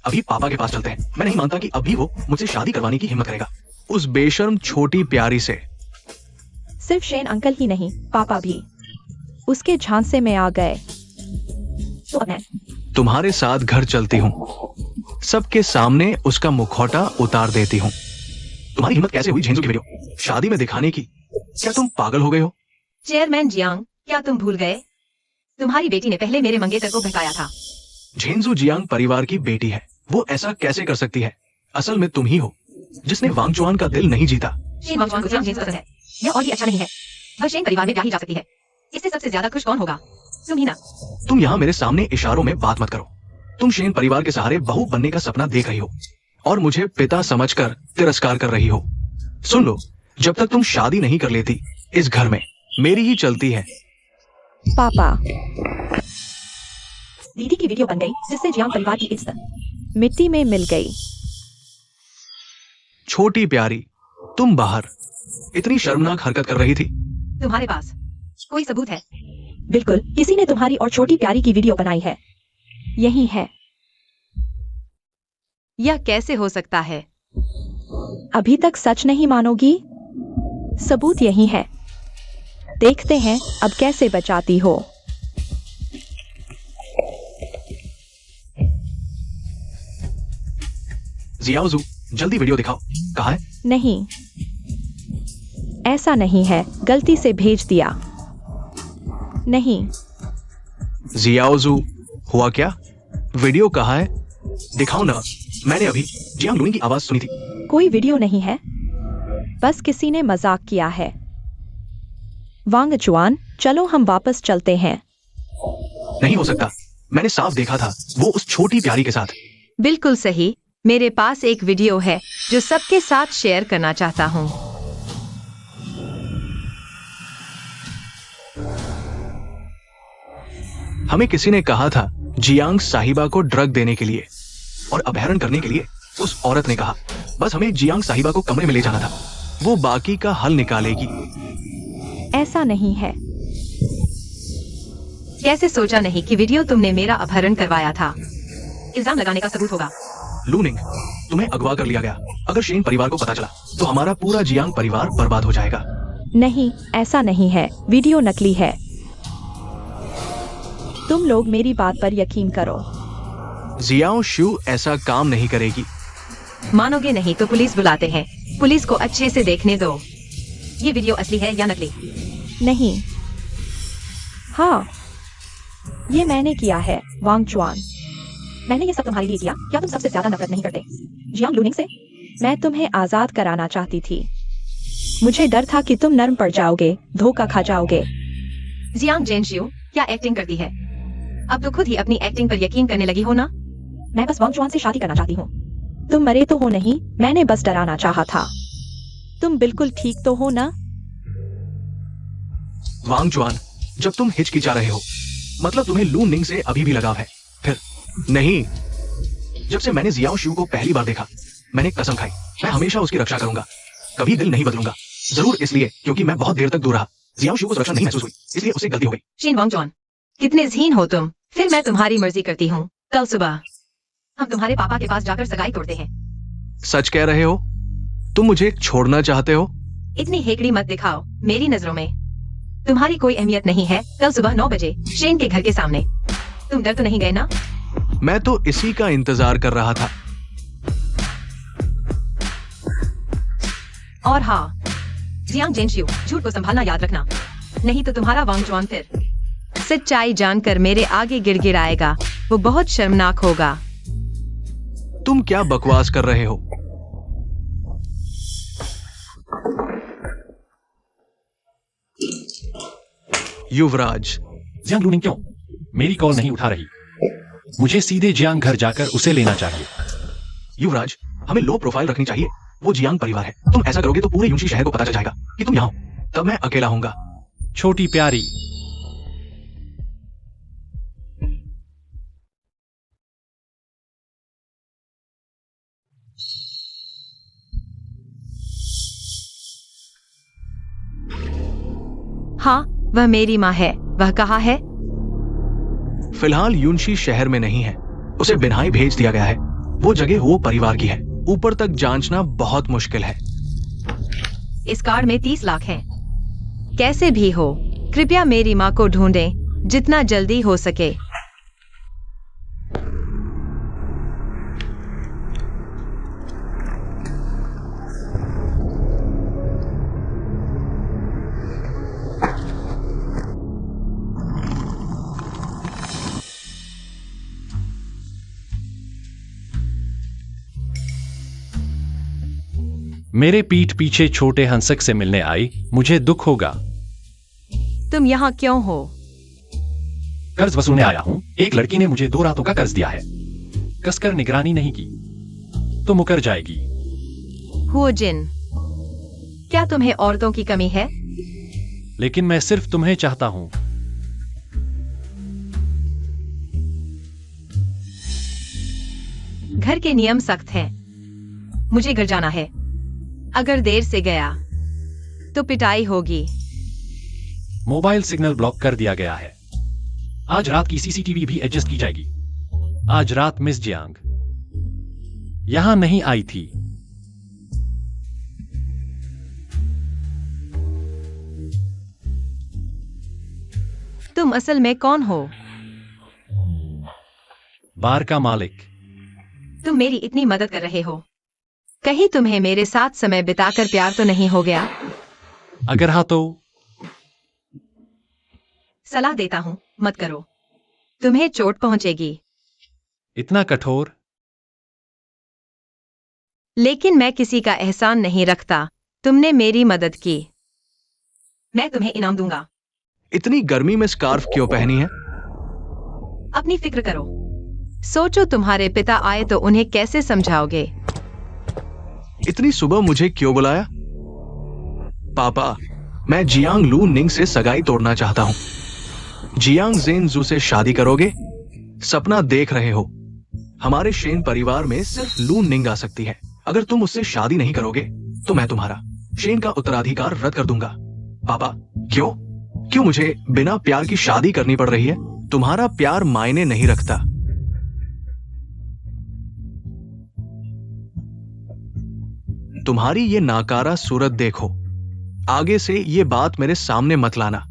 अभी पापा के पास चलते हैं। मैं नहीं मानता कि अभी वो मुझसे शादी करवाने की हिम्मत करेगा, उस बेशर्म छोटी प्यारी से। सिर्फ शेन अंकल ही नहीं, पापा भी उसके झांसे में आ गए। तो अब मैं तुम्हारे साथ घर चलती हूँ। सबके सामने उसका मुखौटा उतार देती हूँ। तुम्हारी हिम्मत कैसे हुई झेंजू की वीडियो शादी में दिखाने की? क्या तुम पागल हो गए हो? चेयरमैन जियांग, क्या तुम भूल गए? तुम्हारी बेटी ने पहले मेरे मंगेतर को बहकाया था। झेंजू जियांग परिवार की बेटी है, वो ऐसा कैसे कर सकती है? असल में तुम ही हो जिसने वांगचुआन का दिल नहीं जीता। शेन वांगचुआन को जियांग जेन्स पसंद है। यह और भी अच्छा नहीं है। वह शेन परिवार में ब्याही जा सकती है। इससे सबसे ज्यादा खुश कौन होगा? तुम ही ना। तुम यहाँ मेरे सामने इशारों में बात मत करो। तुम शेन परिवार के सहारे बहू बनने का सपना देख रही हो और मुझे पिता समझकर तिरस्कार कर रही हो। सुन लो, जब तक तुम शादी नहीं कर लेती इस घर में मेरी ही चलती है। पापा, दीदी की वीडियो बन गई जिससे जियांग परिवार की इज्जत मिट्टी में मिल गई। छोटी प्यारी, तुम बाहर इतनी शर्मनाक हरकत कर रही थी। तुम्हारे पास कोई सबूत है? बिल्कुल, किसी ने तुम्हारी और छोटी प्यारी की वीडियो बनाई है। यही है। यह कैसे हो सकता है? अभी तक सच नहीं मानोगी? सबूत यही है। देखते हैं अब कैसे बचाती हो। जियाओजू, जल्दी वीडियो दिखाओ। कहाँ है? नहीं, ऐसा नहीं है, गलती से भेज दिया। नहीं, जियाओजू, हुआ क्या? वीडियो कहाँ है? दिखाओ ना। मैंने अभी जियांग लुनिंग की आवाज सुनी थी। कोई वीडियो नहीं है, बस किसी ने मजाक किया है। वांगचुआन, चलो हम वापस चलते हैं। नहीं हो सकता, मैंने साफ देखा था वो उस छोटी प्यारी के साथ। बिल्कुल सही। मेरे पास एक वीडियो है जो सबके साथ शेयर करना चाहता हूँ। हमें किसी ने कहा था जियांग साहिबा को ड्रग देने के लिए और अपहरण करने के लिए उस औरत ने कहा बस हमें जियांग साहिबा को कमरे में ले जाना था, वो बाकी का हल निकालेगी। ऐसा नहीं है। कैसे सोचा नहीं कि वीडियो तुमने मेरा अपहरण करवाया था? इल्जाम लगाने का सबूत होगा। लूनिंग, तुम्हें अगवा कर लिया गया। अगर शेन परिवार को पता चला तो हमारा पूरा जियांग परिवार बर्बाद हो जाएगा। नहीं, ऐसा नहीं है, वीडियो नकली है। तुम लोग मेरी बात पर यकीन करो। जियाओ शू ऐसा काम नहीं करेगी। मानोगे नहीं तो पुलिस बुलाते हैं। पुलिस को अच्छे से देखने दो। ये वीडियो असली है या नकली? नहीं। हाँ, ये मैंने किया है, वांगचुआन। मैंने ये सब तुम्हारे लिए किया। क्या तुम सबसे ज्यादा नफरत नहीं करते जियांग लुनिंग से? मैं तुम्हें आजाद कराना चाहती थी। मुझे डर था कि तुम नर्म पड़ जाओगे, धोखा खा जाओगे। जियांग जेनशियो क्या एक्टिंग करती है? अब तो खुद ही अपनी एक्टिंग पर यकीन करने लगी हो ना? मैं बस वांगचुआन से शादी करना चाहती हूँ। तुम मरे तो हो नहीं, मैंने बस डराना चाहा था। तुम बिल्कुल ठीक तो हो ना? वांगचुआन, जब तुम हिचकिचा रहे हो मतलब तुम्हें लू निंग से अभी भी लगाव है? फिर नहीं, जब से मैंने जियाओ शू को पहली बार देखा मैंने कसम खाई मैं हमेशा उसकी रक्षा करूंगा। कभी दिल नहीं बदलूंगा। जरूर इसलिए क्योंकि मैं बहुत देर तक दूर रहा। जियाओ शू को सुरक्षा नहीं महसूस हुई, इसलिए उससे गलती हो गई। शेन वांगचुआन, कितने ज़हीन हो तुम। फिर मैं तुम्हारी मर्जी करती हूँ। कल सुबह हम तुम्हारे पापा के पास जाकर सगाई तोड़ते हैं। सच कह रहे हो? तुम मुझे छोड़ना चाहते हो? इतनी हेकड़ी मत दिखाओ। मेरी नजरों में तुम्हारी कोई अहमियत नहीं है। कल सुबह 9 बजे शेन के घर के सामने। तुम डर तो नहीं गए ना? मैं तो इसी का इंतजार कर रहा था। और हाँ, जियांग जेनशियो, झूठ को संभालना याद रखना, नहीं तो तुम्हारा वांगचुआन फिर सच्चाई जानकर मेरे आगे गिड़गिड़ाएगा। वो बहुत शर्मनाक होगा। तुम क्या बकवास कर रहे हो? युवराज, जियांग लूनिंग क्यों मेरी कॉल नहीं उठा रही? मुझे सीधे जियांग घर जाकर उसे लेना चाहिए। युवराज, हमें लो प्रोफाइल रखनी चाहिए। वो जियांग परिवार है। तुम ऐसा करोगे तो पूरे यूंशी शहर को पता चल जाएगा कि तुम यहाँ हो। तब मैं अकेला होऊंगा। छोटी प्यारी, हाँ, वह मेरी माँ है। वह कहाँ है? फिलहाल यूंशी शहर में नहीं है। उसे बिन्हाई भेज दिया गया है। वो जगह वो परिवार की है। ऊपर तक जांचना बहुत मुश्किल है। इस कार्ड में 30 लाख हैं। कैसे भी हो, कृपया मेरी माँ को ढूंढें जितना जल्दी हो सके। मेरे पीठ पीछे छोटे हंसक से मिलने आई। मुझे दुख होगा। तुम यहाँ क्यों हो? कर्ज वसूलने आया हूँ। एक लड़की ने मुझे 2 रातों का कर्ज दिया है। कसकर निगरानी नहीं की तो मुकर जाएगी। हुओ जिन, क्या तुम्हें औरतों की कमी है? लेकिन मैं सिर्फ तुम्हें चाहता हूँ। घर के नियम सख्त हैं। मुझे घर जाना है। अगर देर से गया तो पिटाई होगी। मोबाइल सिग्नल ब्लॉक कर दिया गया है। आज रात की सीसीटीवी भी एडजस्ट की जाएगी। आज रात मिस जियांग यहां नहीं आई थी। तुम असल में कौन हो? बार का मालिक। तुम मेरी इतनी मदद कर रहे हो, कहीं तुम्हें मेरे साथ समय बिताकर प्यार तो नहीं हो गया? अगर हाँ तो सलाह देता हूँ, मत करो। तुम्हें चोट पहुंचेगी। इतना कठोर? लेकिन मैं किसी का एहसान नहीं रखता। तुमने मेरी मदद की, मैं तुम्हें इनाम दूंगा। इतनी गर्मी में स्कार्फ क्यों पहनी है? अपनी फिक्र करो। सोचो, तुम्हारे पिता आए तो उन्हें कैसे समझाओगे? इतनी सुबह मुझे क्यों बुलाया? पापा, मैं जियांग लू निंग से सगाई तोड़ना चाहता हूं। जियांग जेनजू से शादी करोगे? सपना देख रहे हो। हमारे शेन परिवार में सिर्फ लू निंग आ सकती है। अगर तुम उससे शादी नहीं करोगे तो मैं तुम्हारा शेन का उत्तराधिकार रद्द कर दूंगा। पापा, क्यों क्यों मुझे बिना प्यार की शादी करनी पड़ रही है? तुम्हारा प्यार मायने नहीं रखता। तुम्हारी ये नाकारा सूरत देखो। आगे से ये बात मेरे सामने मत लाना।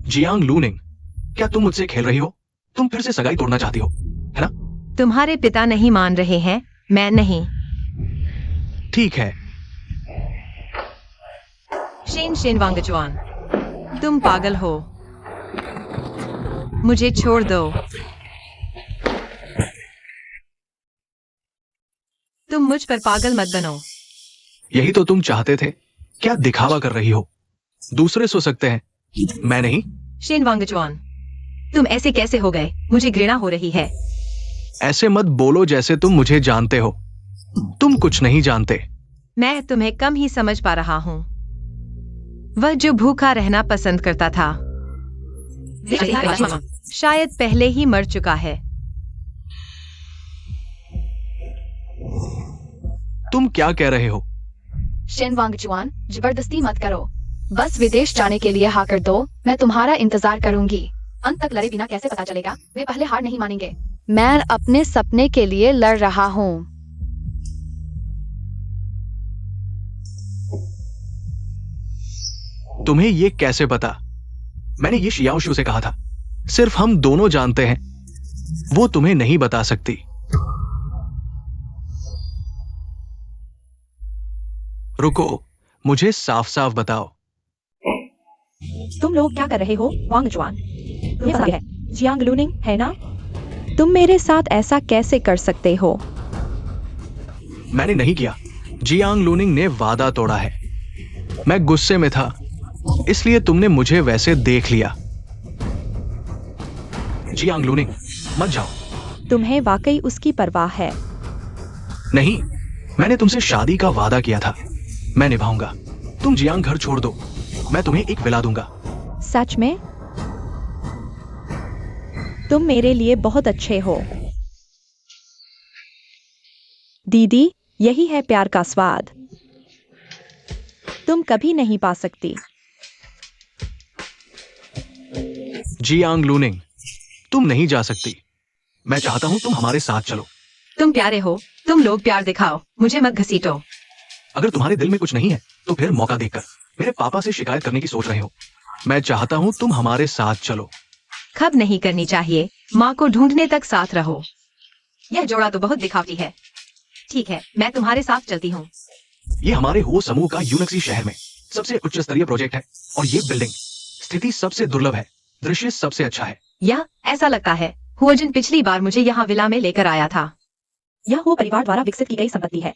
जियांग लूनिंग, क्या तुम मुझसे खेल रही हो? तुम फिर से सगाई तोड़ना चाहती हो, है ना? तुम्हारे पिता नहीं मान रहे हैं, मैं नहीं। ठीक है। शेन शेन वांगचुआन, तुम पागल हो। मुझे छोड़ दो। तुम मुझ पर पागल मत बनो। यही तो तुम चाहते थे। क्या दिखावा कर रही हो? दूसरे सो सकते हैं, मैं नहीं। शेन वांगचुआन, तुम ऐसे कैसे हो गए? मुझे घृणा हो रही है। ऐसे मत बोलो जैसे तुम मुझे जानते हो। तुम कुछ नहीं जानते। मैं तुम्हें कम ही समझ पा रहा हूं। वह जो भूखा रहना पसंद करता था, शायद पहले ही मर चुका है। तुम क्या कह रहे हो? शेन वांगचुआन, जबरदस्ती मत करो। बस विदेश जाने के लिए हाँ कर दो, मैं तुम्हारा इंतजार करूंगी। अंत तक लड़े बिना कैसे पता चलेगा? वे पहले हार नहीं मानेंगे। मैं अपने सपने के लिए लड़ रहा हूँ। तुम्हें ये कैसे पता? मैंने ये शियाओ शू से कहा था। सिर्फ हम दोनों जानते हैं, वो तुम्हें नहीं बता सकती। रुको, मुझे साफ साफ बताओ। तुम लोग क्या कर रहे हो वांगचुआन? तुम्हें पता है जियांग लूनिंग है ना? तुम मेरे साथ ऐसा कैसे कर सकते हो? मैंने नहीं किया। जियांग लूनिंग ने वादा तोड़ा है। मैं गुस्से में था, इसलिए तुमने मुझे वैसे देख लिया। जियांग लूनिंग, मत जाओ। तुम्हें वाकई उसकी परवाह है? नहीं, मैंने तुमसे शादी का वादा किया था, मैं निभाऊंगा। तुम जियांग घर छोड़ दो, मैं तुम्हें एक विला दूंगा। सच में? तुम मेरे लिए बहुत अच्छे हो दीदी। यही है प्यार का स्वाद, तुम कभी नहीं पा सकती। जियांग लूनिंग, तुम नहीं जा सकती। मैं चाहता हूं तुम हमारे साथ चलो। तुम प्यारे हो, तुम लोग प्यार दिखाओ, मुझे मत घसीटो। अगर तुम्हारे दिल में कुछ नहीं है तो फिर मौका देखकर मेरे पापा से शिकायत करने की सोच रहे हो। मैं चाहता हूं तुम हमारे साथ चलो। खब नहीं करनी चाहिए, माँ को ढूंढने तक साथ रहो। यह जोड़ा तो बहुत दिखावटी है। ठीक है, मैं तुम्हारे साथ चलती हूँ। ये हमारे हो समूह का यूनिक्सी शहर में सबसे उच्च स्तरीय प्रोजेक्ट है और ये बिल्डिंग स्थिति सबसे दुर्लभ है, दृश्य सबसे अच्छा है। या ऐसा लगता है हुओजिन पिछली बार मुझे यहाँ विला में लेकर आया था। यह हो परिवार द्वारा विकसित की गई संपत्ति है।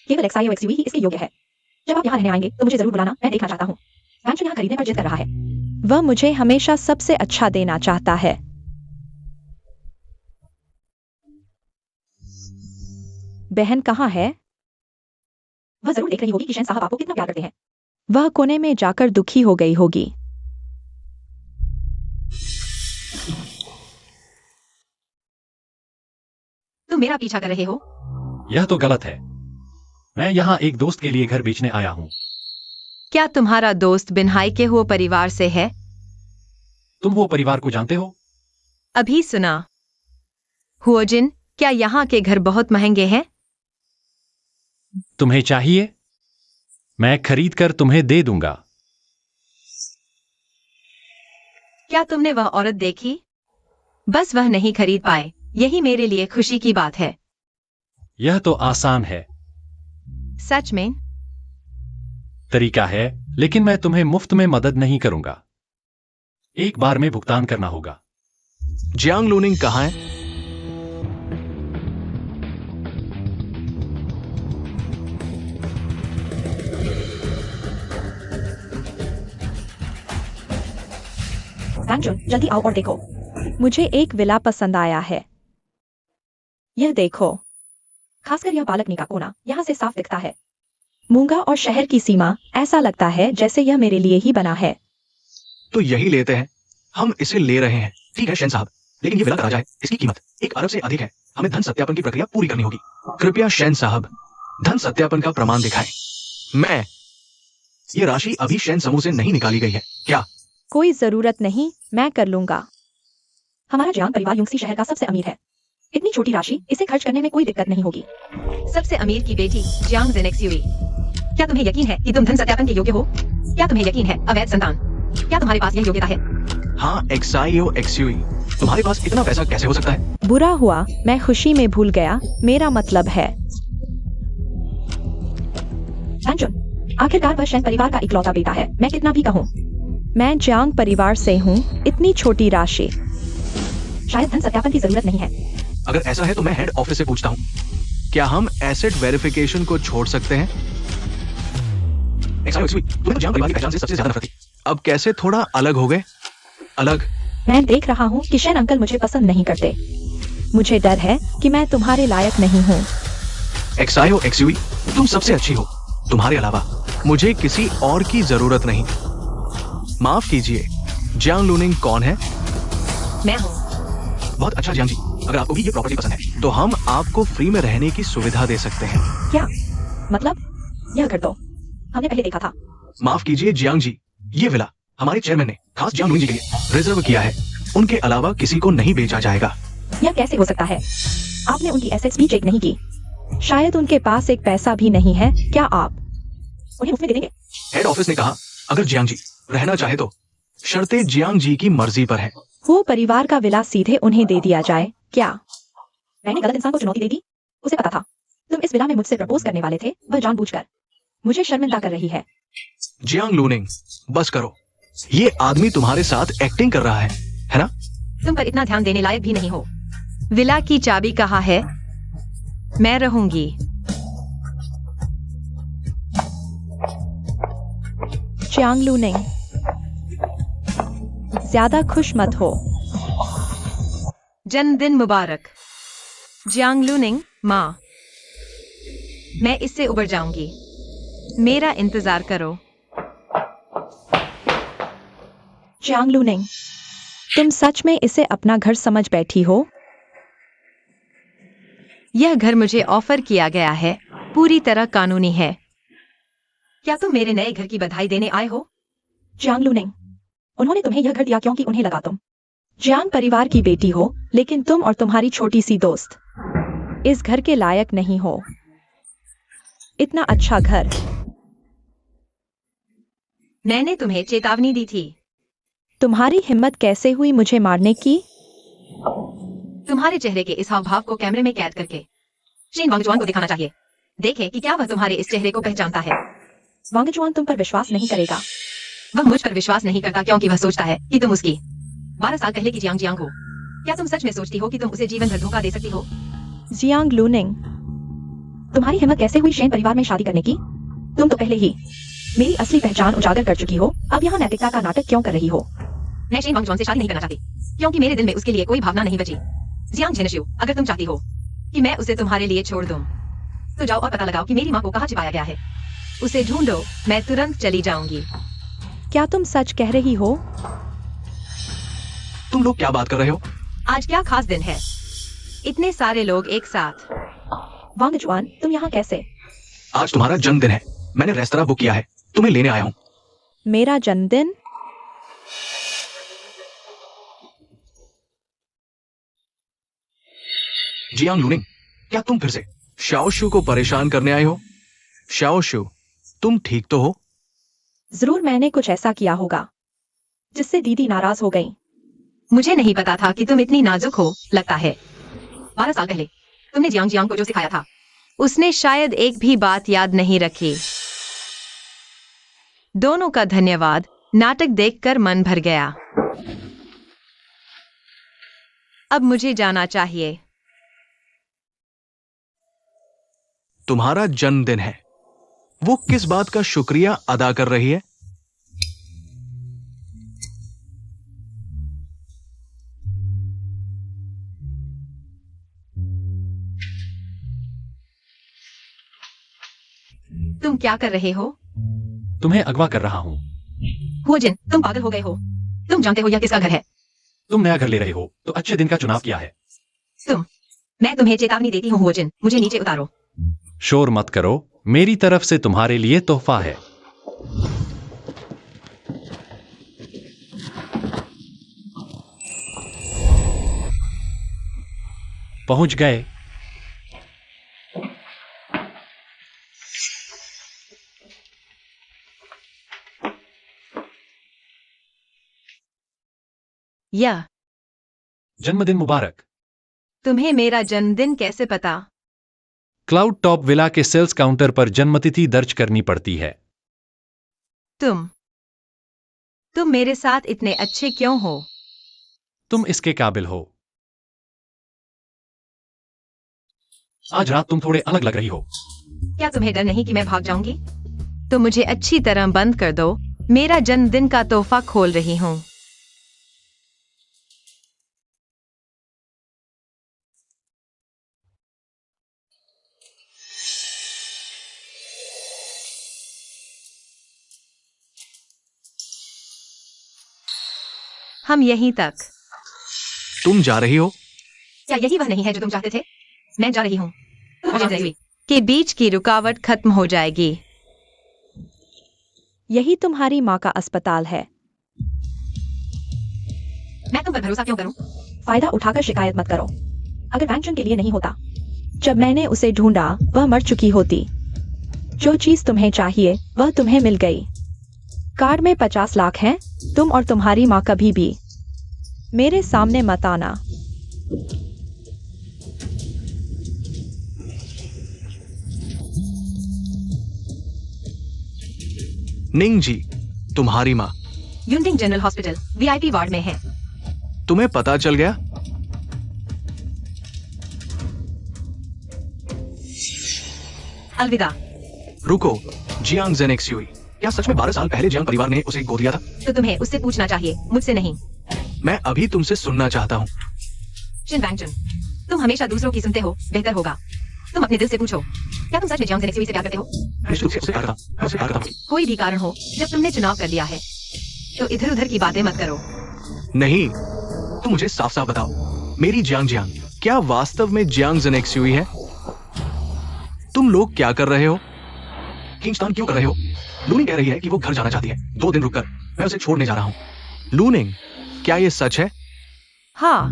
केवल एक्सआईओ एक्सयूवी ही इसके योग्य है। जब आप यहाँ रहने आएंगे तो मुझे जरूर बुलाना, मैं देखना चाहता हूँ। वैंचू यहाँ खरीदने पर जिद कर रहा है। वह मुझे हमेशा सबसे अच्छा देना चाहता है। बहन कहाँ है? वह जरूर देख रही होगी कि शेन साहब आपको कितना प्यार करते हैं। वह कोने में जाकर दुखी हो गई होगी। तुम मेरा पीछा कर रहे हो? यह तो गलत है। मैं यहाँ एक दोस्त के लिए घर बेचने आया हूँ। क्या तुम्हारा दोस्त बिनहाई के हुए परिवार से है? तुम वो परिवार को जानते हो? अभी सुना। हुओजिन, क्या यहाँ के घर बहुत महंगे हैं? तुम्हें चाहिए? मैं खरीद कर तुम्हें दे दूंगा। क्या तुमने वह औरत देखी? बस वह नहीं खरीद पाए, यही मेरे लिए खुशी की बात है। यह तो आसान है। सच में? तरीका है, लेकिन मैं तुम्हें मुफ्त में मदद नहीं करूंगा। एक बार में भुगतान करना होगा। जियांग लूनिंग कहाँ है? वैंचुन, जल्दी आओ और देखो। मुझे एक विला पसंद आया है। यह देखो, खासकर यह बालकनी का कोना यहाँ से साफ दिखता है। मूंगा और शहर की सीमा, ऐसा लगता है जैसे यह मेरे लिए ही बना है। तो यही लेते हैं, हम इसे ले रहे हैं। ठीक है शेन साहब, लेकिन ये विला का राजा है, इसकी कीमत 1 अरब से अधिक है। हमें धन सत्यापन की प्रक्रिया पूरी करनी होगी। कृपया शेन साहब, धन सत्यापन का प्रमाण दिखाएं। मैं ये राशि अभी शेन समूह से नहीं निकाली गई है क्या? कोई जरूरत नहीं, मैं कर लूंगा। हमारा जियांग परिवार यूंगसी शहर का सबसे अमीर है। इतनी छोटी राशि, इसे खर्च करने में कोई दिक्कत नहीं होगी। सबसे अमीर की बेटी जियांग जेनेक्सयूई, क्या तुम्हें यकीन है कि तुम धन सत्यापन के योग्य हो? क्या तुम्हें यकीन है अवैध संतान? क्या तुम्हारे पास यह योग्यता है? हाँ, एक्सआईओ एक्सयूई, तुम्हारे पास इतना पैसा कैसे हो सकता है? बुरा हुआ, मैं खुशी में भूल गया। मेरा मतलब है वैंचुन, आखिरकार वह शेन परिवार का इकलौता बेटा है। मैं कितना भी कहूँ, मैं जियांग परिवार से हूँ। इतनी छोटी राशि, शायद धन सत्यापन की जरूरत नहीं है। अगर ऐसा है तो मैं हेड ऑफिस से पूछता हूँ, क्या हम एसेट वेरिफिकेशन को छोड़ सकते हैं? एक्सआईओ एक्सयूई, तुम्हें तो जियांग परिवार की पहचान से सबसे ज्यादा नफरत थी। अब कैसे थोड़ा अलग हो गए? अलग? मैं देख रहा हूँ कि शेन अंकल मुझे पसंद नहीं करते। मुझे डर है कि मैं तुम्हारे लायक नहीं हूँ। एक्सआईओ एक्सयूई, तुम सबसे अच्छी हो। तुम्हारे अलावा मुझे किसी और की जरूरत नहीं। माफ कीजिए, जियांग लूनिंग कौन है? मैं हूँ। बहुत अच्छा जियांग जी, अगर आपको भी ये प्रॉपर्टी पसंद है तो हम आपको फ्री में रहने की सुविधा दे सकते हैं। क्या मतलब? यह घर तो हमने पहले देखा था। माफ कीजिए जियांग जी, ये विला हमारे चेयरमैन ने खास जियांग लुइंग जी के लिए रिजर्व किया है। उनके अलावा किसी को नहीं बेचा जाएगा। यह कैसे हो सकता है? आपने उनकी एसेट्स भी चेक नहीं की। शायद उनके पास एक पैसा भी नहीं है। क्या आप उन्हें मुफ्त में दे देंगे? हेड ऑफिस ने कहा अगर जियांग जी रहना चाहे तो शर्तें जियांग जी की मर्जी पर है। वो परिवार का विला सीधे उन्हें दे दिया जाए क्या? मैंने गलत इंसान को चुनौती दे दी। उसे पता था तुम इस विला में मुझसे प्रपोज करने वाले थे। वह जानबूझकर मुझे शर्मिंदा कर रही है। जियांग लूनिंग, बस करो। ये आदमी तुम्हारे साथ एक्टिंग कर रहा है ना? तुम पर इतना ध्यान देने लायक भी नहीं हो। विला की चाबी कहाँ है? मैं रहूंगी। जियांग लूनिंग, ज्यादा खुश मत हो। जन्मदिन मुबारक जियांग लूनिंग माँ। मैं इससे उबर जाऊंगी। मेरा इंतजार करो। जियांग लूनिंग, तुम सच में इसे अपना घर समझ बैठी हो? यह घर मुझे ऑफर किया गया है, पूरी तरह कानूनी है। क्या तुम मेरे नए घर की बधाई देने आए हो? जियांग लूनिंग, उन्होंने तुम्हें यह घर दिया क्योंकि उन्हें लगा तुम जियांग परिवार की बेटी हो, लेकिन तुम और तुम्हारी छोटी सी दोस्त इस घर के लायक नहीं हो। इतना अच्छा घर। मैंने तुम्हें चेतावनी दी थी। तुम्हारी हिम्मत कैसे हुई मुझे मारने की? तुम्हारे चेहरे के इस हाव भाव को कैमरे में कैद करके शेन वांगजुआन को दिखाना चाहिए। देखें कि क्या वह तुम्हारे इस चेहरे को पहचानता है। वांगजुआन तुम पर विश्वास नहीं करेगा। वह मुझ पर विश्वास नहीं करता क्योंकि वह सोचता है कि तुम उसकी 12 साल पहले की जियांग जियांग हो। क्या तुम सच में सोचती हो कि तुम उसे जीवन भर धोखा दे सकती हो? जियांग लूनिंग, तुम्हारी हिम्मत कैसे हुई शेन परिवार में शादी करने की? तुम तो पहले ही मेरी असली पहचान उजागर कर चुकी हो। अब यहाँ नैतिकता का नाटक क्यों कर रही हो? मैं शेन वांगजुआन से शादी नहीं करना चाहती क्योंकि मेरे दिल में उसके लिए कोई भावना नहीं बची। जियांग झेनशिउ, अगर तुम चाहती हो कि मैं उसे तुम्हारे लिए छोड़ दूं, तो जाओ और पता लगाओ कि मेरी माँ को कहाँ छिपाया गया है। उसे ढूंढो, मैं तुरंत चली जाऊंगी। क्या तुम सच कह रही हो? तुम लोग क्या बात कर रहे हो? आज क्या खास दिन है? इतने सारे लोग एक साथ। वांगजुआन, तुम यहाँ कैसे? आज तुम्हारा जन्मदिन है। मैंने रेस्तरा बुक किया है, तुम्हें लेने आया हूँ। मेरा जन्मदिन? जियांग लूनिंग, क्या तुम फिर से शाओशु को परेशान करने आए हो? शाओशु, तुम ठीक तो हो? जरूर मैंने कुछ ऐसा किया होगा जिससे दीदी नाराज हो गई। मुझे नहीं पता था कि तुम इतनी नाजुक हो। लगता है 12 साल पहले तुमने जियांग जियांग को जो सिखाया था, उसने शायद एक भी बात याद नहीं रखी। दोनों का धन्यवाद। नाटक देखकर मन भर गया। अब मुझे जाना चाहिए। तुम्हारा जन्मदिन है। वो किस बात का शुक्रिया अदा कर रही है? तुम क्या कर रहे हो? तुम्हें अगवा कर रहा हूँ। हुओजिन, तुम पागल हो गए हो। तुम जानते हो यह किसका घर है? तुम नया घर ले रहे हो तो अच्छे दिन का चुनाव किया है। मैं तुम्हें चेतावनी देती हूँ हुओजिन, मुझे नीचे उतारो। शोर मत करो, मेरी तरफ से तुम्हारे लिए तोहफा है। पहुंच गए। यह जन्मदिन मुबारक। तुम्हें मेरा जन्मदिन कैसे पता? क्लाउड टॉप विला के सेल्स काउंटर पर जन्मतिथि दर्ज करनी पड़ती है। तुम मेरे साथ इतने अच्छे क्यों हो? तुम इसके काबिल हो। आज रात तुम थोड़े अलग लग रही हो। क्या तुम्हें डर नहीं कि मैं भाग जाऊंगी? तो मुझे अच्छी तरह बंद कर दो। मेरा जन्मदिन का तोहफा खोल रही हूँ। हम यहीं तक। तुम जा रही हो? क्या यही वह नहीं है जो तुम चाहते थे? मैं जा रही हूँ। के बीच की रुकावट खत्म हो जाएगी। यही तुम्हारी माँ का अस्पताल है। मैं तुम पर भरोसा क्यों करूं? फायदा उठाकर शिकायत मत करो। अगर वैंचन के लिए नहीं होता, जब मैंने उसे ढूंढा वह मर चुकी होती। जो चीज तुम्हें चाहिए वह तुम्हें मिल गई। कार्ड में 50 लाख हैं। तुम और तुम्हारी माँ कभी भी मेरे सामने मत आना। निंग जी, तुम्हारी माँ युनडिंग जनरल हॉस्पिटल वीआईपी वार्ड में है। तुम्हें पता चल गया? अलविदा। रुको, जियांग जेनेक्स्यूई, क्या सच में 12 साल पहले जियांग परिवार ने उसे गोद लिया था? तो तुम्हें उससे पूछना चाहिए, मुझसे नहीं। मैं अभी तुमसे सुनना चाहता हूँ। शिन वैंगचुन, तुम हमेशा दूसरों की सुनते हो, बेहतर होगा तुम अपने दिल से पूछो, क्या तुम सच में जियांग जेनेक्स्यूई से प्यार करते हो? निश्चित रूप से उसे प्यार करता हूं, मैं उसे प्यार करता हूं। कोई भी कारण हो, जब तुमने चुनाव कर लिया है तो इधर उधर की बातें मत करो। नहीं, तुम मुझे साफ साफ बताओ, मेरी जियांग क्या वास्तव में जियांग जेनेक्स्यूई है? तुम लोग क्या कर रहे हो? खींचतान क्यों कर रहे हो? लूनिंग कह रही है कि वो घर जाना चाहती है। 2 दिन रुककर मैं उसे छोड़ने जा रहा हूं। लूनिंग, क्या ये सच है? हाँ।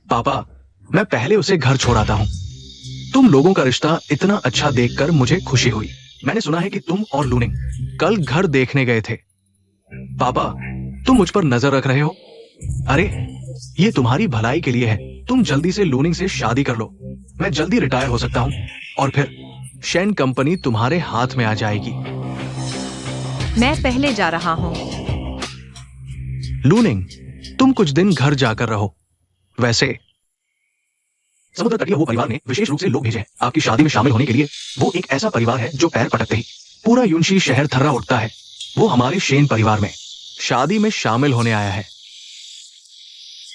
पापा, मैं पहले उसे घर छोड़ आता हूं। तुम लोगों का रिश्ता इतना अच्छा देखकर मुझे खुशी हुई। मैंने सुना है कि तुम और लूनिंग कल घर देखने गए थे। पापा, तुम मुझ पर नजर रख रहे हो? अरे, ये तुम्हारी भलाई के लिए है। तुम जल्दी से लूनिंग से शादी कर लो। मैं जल्दी रिटायर हो सकता हूं और फिर शेन कंपनी तुम्हारे हाथ में आ जाएगी। मैं पहले जा रहा हूँ। लूनिंग, तुम कुछ दिन घर जाकर रहो। वैसे समुद्र तटीय वो परिवार ने विशेष रूप से लोग भेजे हैं आपकी शादी में शामिल होने के लिए। वो एक ऐसा परिवार है जो पैर पटकते ही पूरा युनशी शहर थर्रा उठता है। वो हमारे शेन परिवार में शादी में शामिल होने आया है।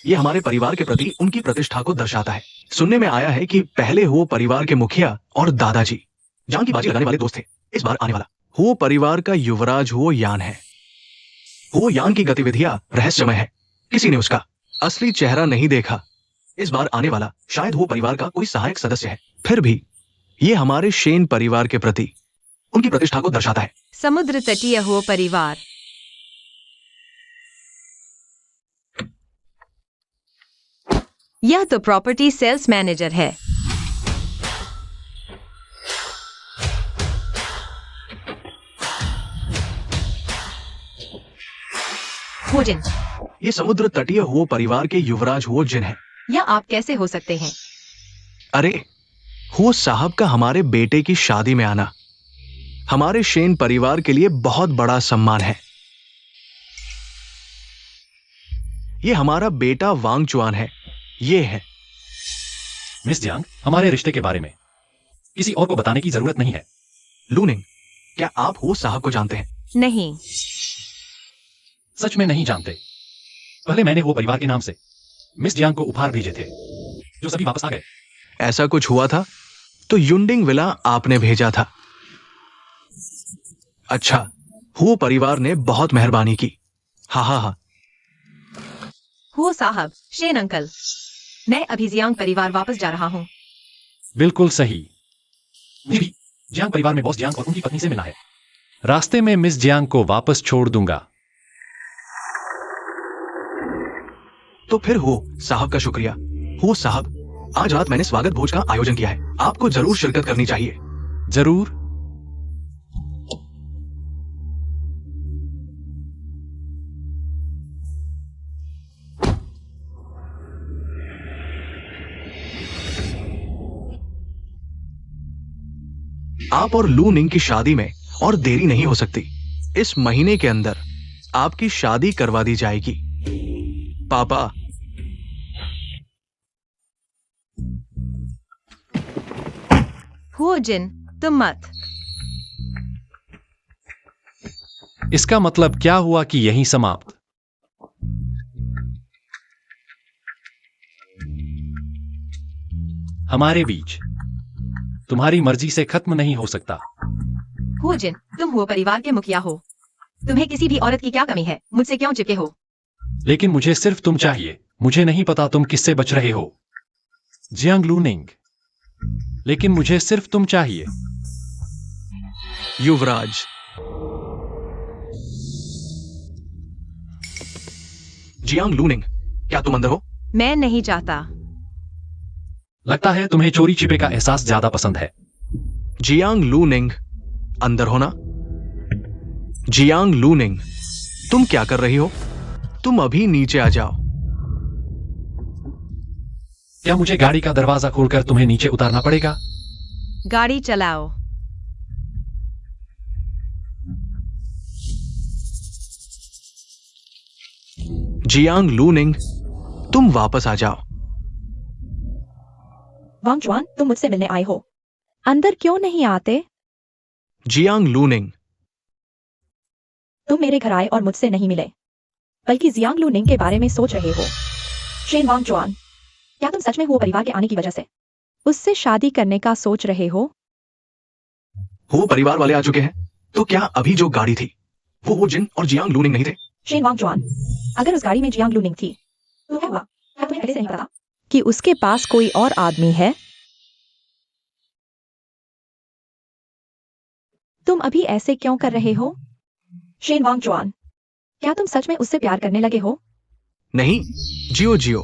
ये हमारे परिवार के प्रति उनकी प्रतिष्ठा को दर्शाता है। सुनने में आया है कि पहले वो परिवार के मुखिया और दादाजी जान की बाजी लगाने वाले दोस्त थे। इस बार आने वाला वो परिवार का युवराज वो यान है। वो यान की गतिविधियां रहस्यमय है। किसी ने उसका असली चेहरा नहीं देखा। इस बार आने वाला शायद वो परिवार का कोई सहायक सदस्य है। फिर भी ये हमारे शेन परिवार के प्रति उनकी प्रतिष्ठा को दर्शाता है। समुद्र तटीय हो परिवार। यह तो प्रॉपर्टी सेल्स मैनेजर है। हो जिन, ये समुद्र तटीय हो परिवार के युवराज हो जिन है। या आप कैसे हो सकते हैं? अरे, हो साहब का हमारे बेटे की शादी में आना हमारे शेन परिवार के लिए बहुत बड़ा सम्मान है। ये हमारा बेटा वांग चुआन है। ये है। मिस जियांग, हमारे रिश्ते के बारे में किसी और को बताने की जरूरत नहीं है। लूनिंग, क्या आप हो साहब को जानते हैं? नहीं। सच में नहीं जानते। पहले मैंने वो परिवार के नाम से मिस जियांग को उपहार भेजे थे जो सभी वापस आ गए। ऐसा कुछ हुआ था तो युनडिंग विला आपने भेजा था। अच्छा, हो परिवार ने बहुत मेहरबानी की। हा हा हा। हो साहब, शेन अंकल, मैं अभी जियांग परिवार वापस जा रहा हूँ। बिल्कुल सही। मुझे भी जियांग परिवार में बॉस जियांग और उनकी पत्नी से मिलना है। रास्ते में मिस जियांग को वापस छोड़ दूंगा। तो फिर हो साहब का शुक्रिया। हो साहब, आज रात मैंने स्वागत भोज का आयोजन किया है। आपको जरूर शिरकत करनी चाहिए। जरूर। आप और लू निंग की शादी में और देरी नहीं हो सकती। इस महीने के अंदर आपकी शादी करवा दी जाएगी। पापा, हो जिन, तुम मत। इसका मतलब क्या हुआ कि यहीं समाप्त? हमारे बीच तुम्हारी मर्जी से खत्म नहीं हो सकता। हो जिन, तुम हो परिवार के मुखिया हो। तुम्हें किसी भी औरत की क्या कमी है? मुझसे क्यों चिपके हो? लेकिन मुझे सिर्फ तुम चाहिए। मुझे नहीं पता तुम किससे बच रहे हो, जियांग लूनिंग, लेकिन मुझे सिर्फ तुम चाहिए। युवराज, जियांग लूनिंग, क्या तुम अंदर हो? मैं नहीं चाहता। लगता है तुम्हें चोरी छिपे का एहसास ज्यादा पसंद है। जियांग लूनिंग, अंदर हो ना? जियांग लूनिंग, तुम क्या कर रही हो? तुम अभी नीचे आ जाओ। क्या मुझे गाड़ी का दरवाजा खोलकर तुम्हें नीचे उतारना पड़ेगा? गाड़ी चलाओ। जियांग लूनिंग, तुम वापस आ जाओ। वांग जुआन, तुम मुझसे मिलने आए हो, अंदर क्यों नहीं आते? जियांग लूनिंग, तुम मेरे घर आए और मुझसे नहीं मिले, बल्कि जियांग लूनिंग के बारे में सोच रहे हो। शेन वांग जुआन, क्या तुम सच में वो परिवार के आने की वजह से उससे शादी करने का सोच रहे हो? वो परिवार वाले आ चुके हैं, तो क्या अभी जो गाड़ी थी वो जिन और जियांग लूनिंग नहीं थे? शेन वांग जुआन, अगर उस गाड़ी में जियांग लूनिंग थी तो क्या हुआ? क्या तुम्हें पहले से नहीं पता कि उसके पास कोई और आदमी है? तुम अभी ऐसे क्यों कर रहे हो? शेन वांग जुआन, क्या तुम सच में उससे प्यार करने लगे हो? नहीं, जियो जियो,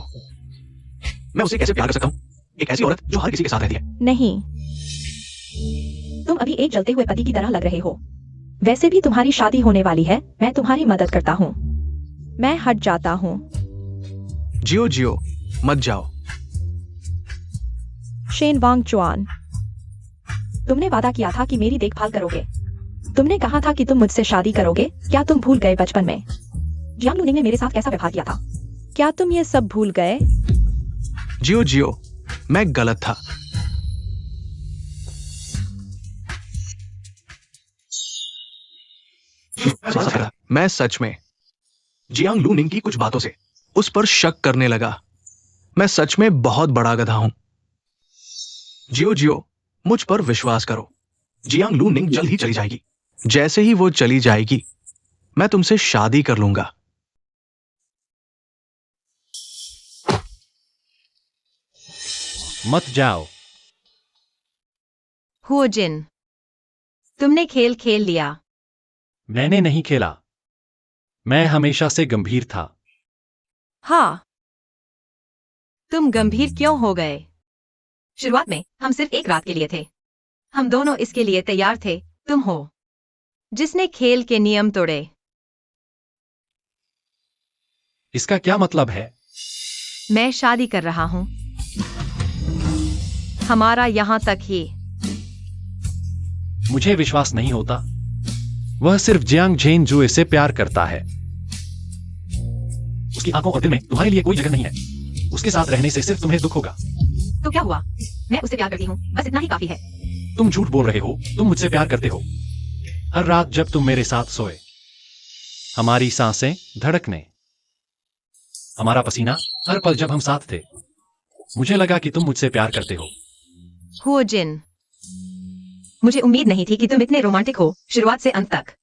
मैं उसे कैसे प्यार कर सकता हूँ? एक ऐसी औरत जो हर किसी के साथ रहती है। नहीं, तुम अभी एक जलते हुए पति की तरह लग रहे हो। वैसे भी तुम्हारी शादी होने वाली है, मैं तुम्हारी मदद करता हूँ। मैं हट जाता हूँ। जियो जियो, मत जाओ। शेन वांग जुआन, तुमने वादा किया था कि मेरी देखभाल करोगे। तुमने कहा था कि तुम मुझसे शादी करोगे। क्या तुम भूल गए बचपन में जियांग लूनिंग ने मेरे साथ कैसा व्यवहार किया था? क्या तुम ये सब भूल गए? जियो जियो, मैं गलत था। मैं सच में जियांग लूनिंग की कुछ बातों से उस पर शक करने लगा। मैं सच में बहुत बड़ा गधा हूं। जियो जियो, मुझ पर विश्वास करो। जियांग लूनिंग जल्द ही चली जाएगी। जैसे ही वो चली जाएगी, मैं तुमसे शादी कर लूंगा। मत जाओ। हुओ जिन, तुमने खेल खेल लिया। मैंने नहीं खेला, मैं हमेशा से गंभीर था। हाँ, तुम गंभीर क्यों हो गए? शुरुआत में हम सिर्फ एक रात के लिए थे। हम दोनों इसके लिए तैयार थे। तुम हो जिसने खेल के नियम तोड़े। इसका क्या मतलब है? मैं शादी कर रहा हूं। हमारा यहां तक ही। मुझे विश्वास नहीं होता। वह सिर्फ जियांग झेन जुए से प्यार करता है। उसकी आंखों और दिल में तुम्हारे लिए कोई जगह नहीं है। उसके साथ रहने से सिर्फ तुम्हें दुख होगा। तो क्या हुआ? मैं उससे प्यार करती हूँ, बस इतना ही काफी है। तुम झूठ बोल रहे हो। तुम मुझसे प्यार करते हो। हर रात जब तुम मेरे साथ सोए, हमारी सांसें धड़कने, हमारा पसीना, हर पल जब हम साथ थे, मुझे लगा कि तुम मुझसे प्यार करते हो। हुओ जिन, मुझे उम्मीद नहीं थी कि तुम इतने रोमांटिक हो। शुरुआत से अंत तक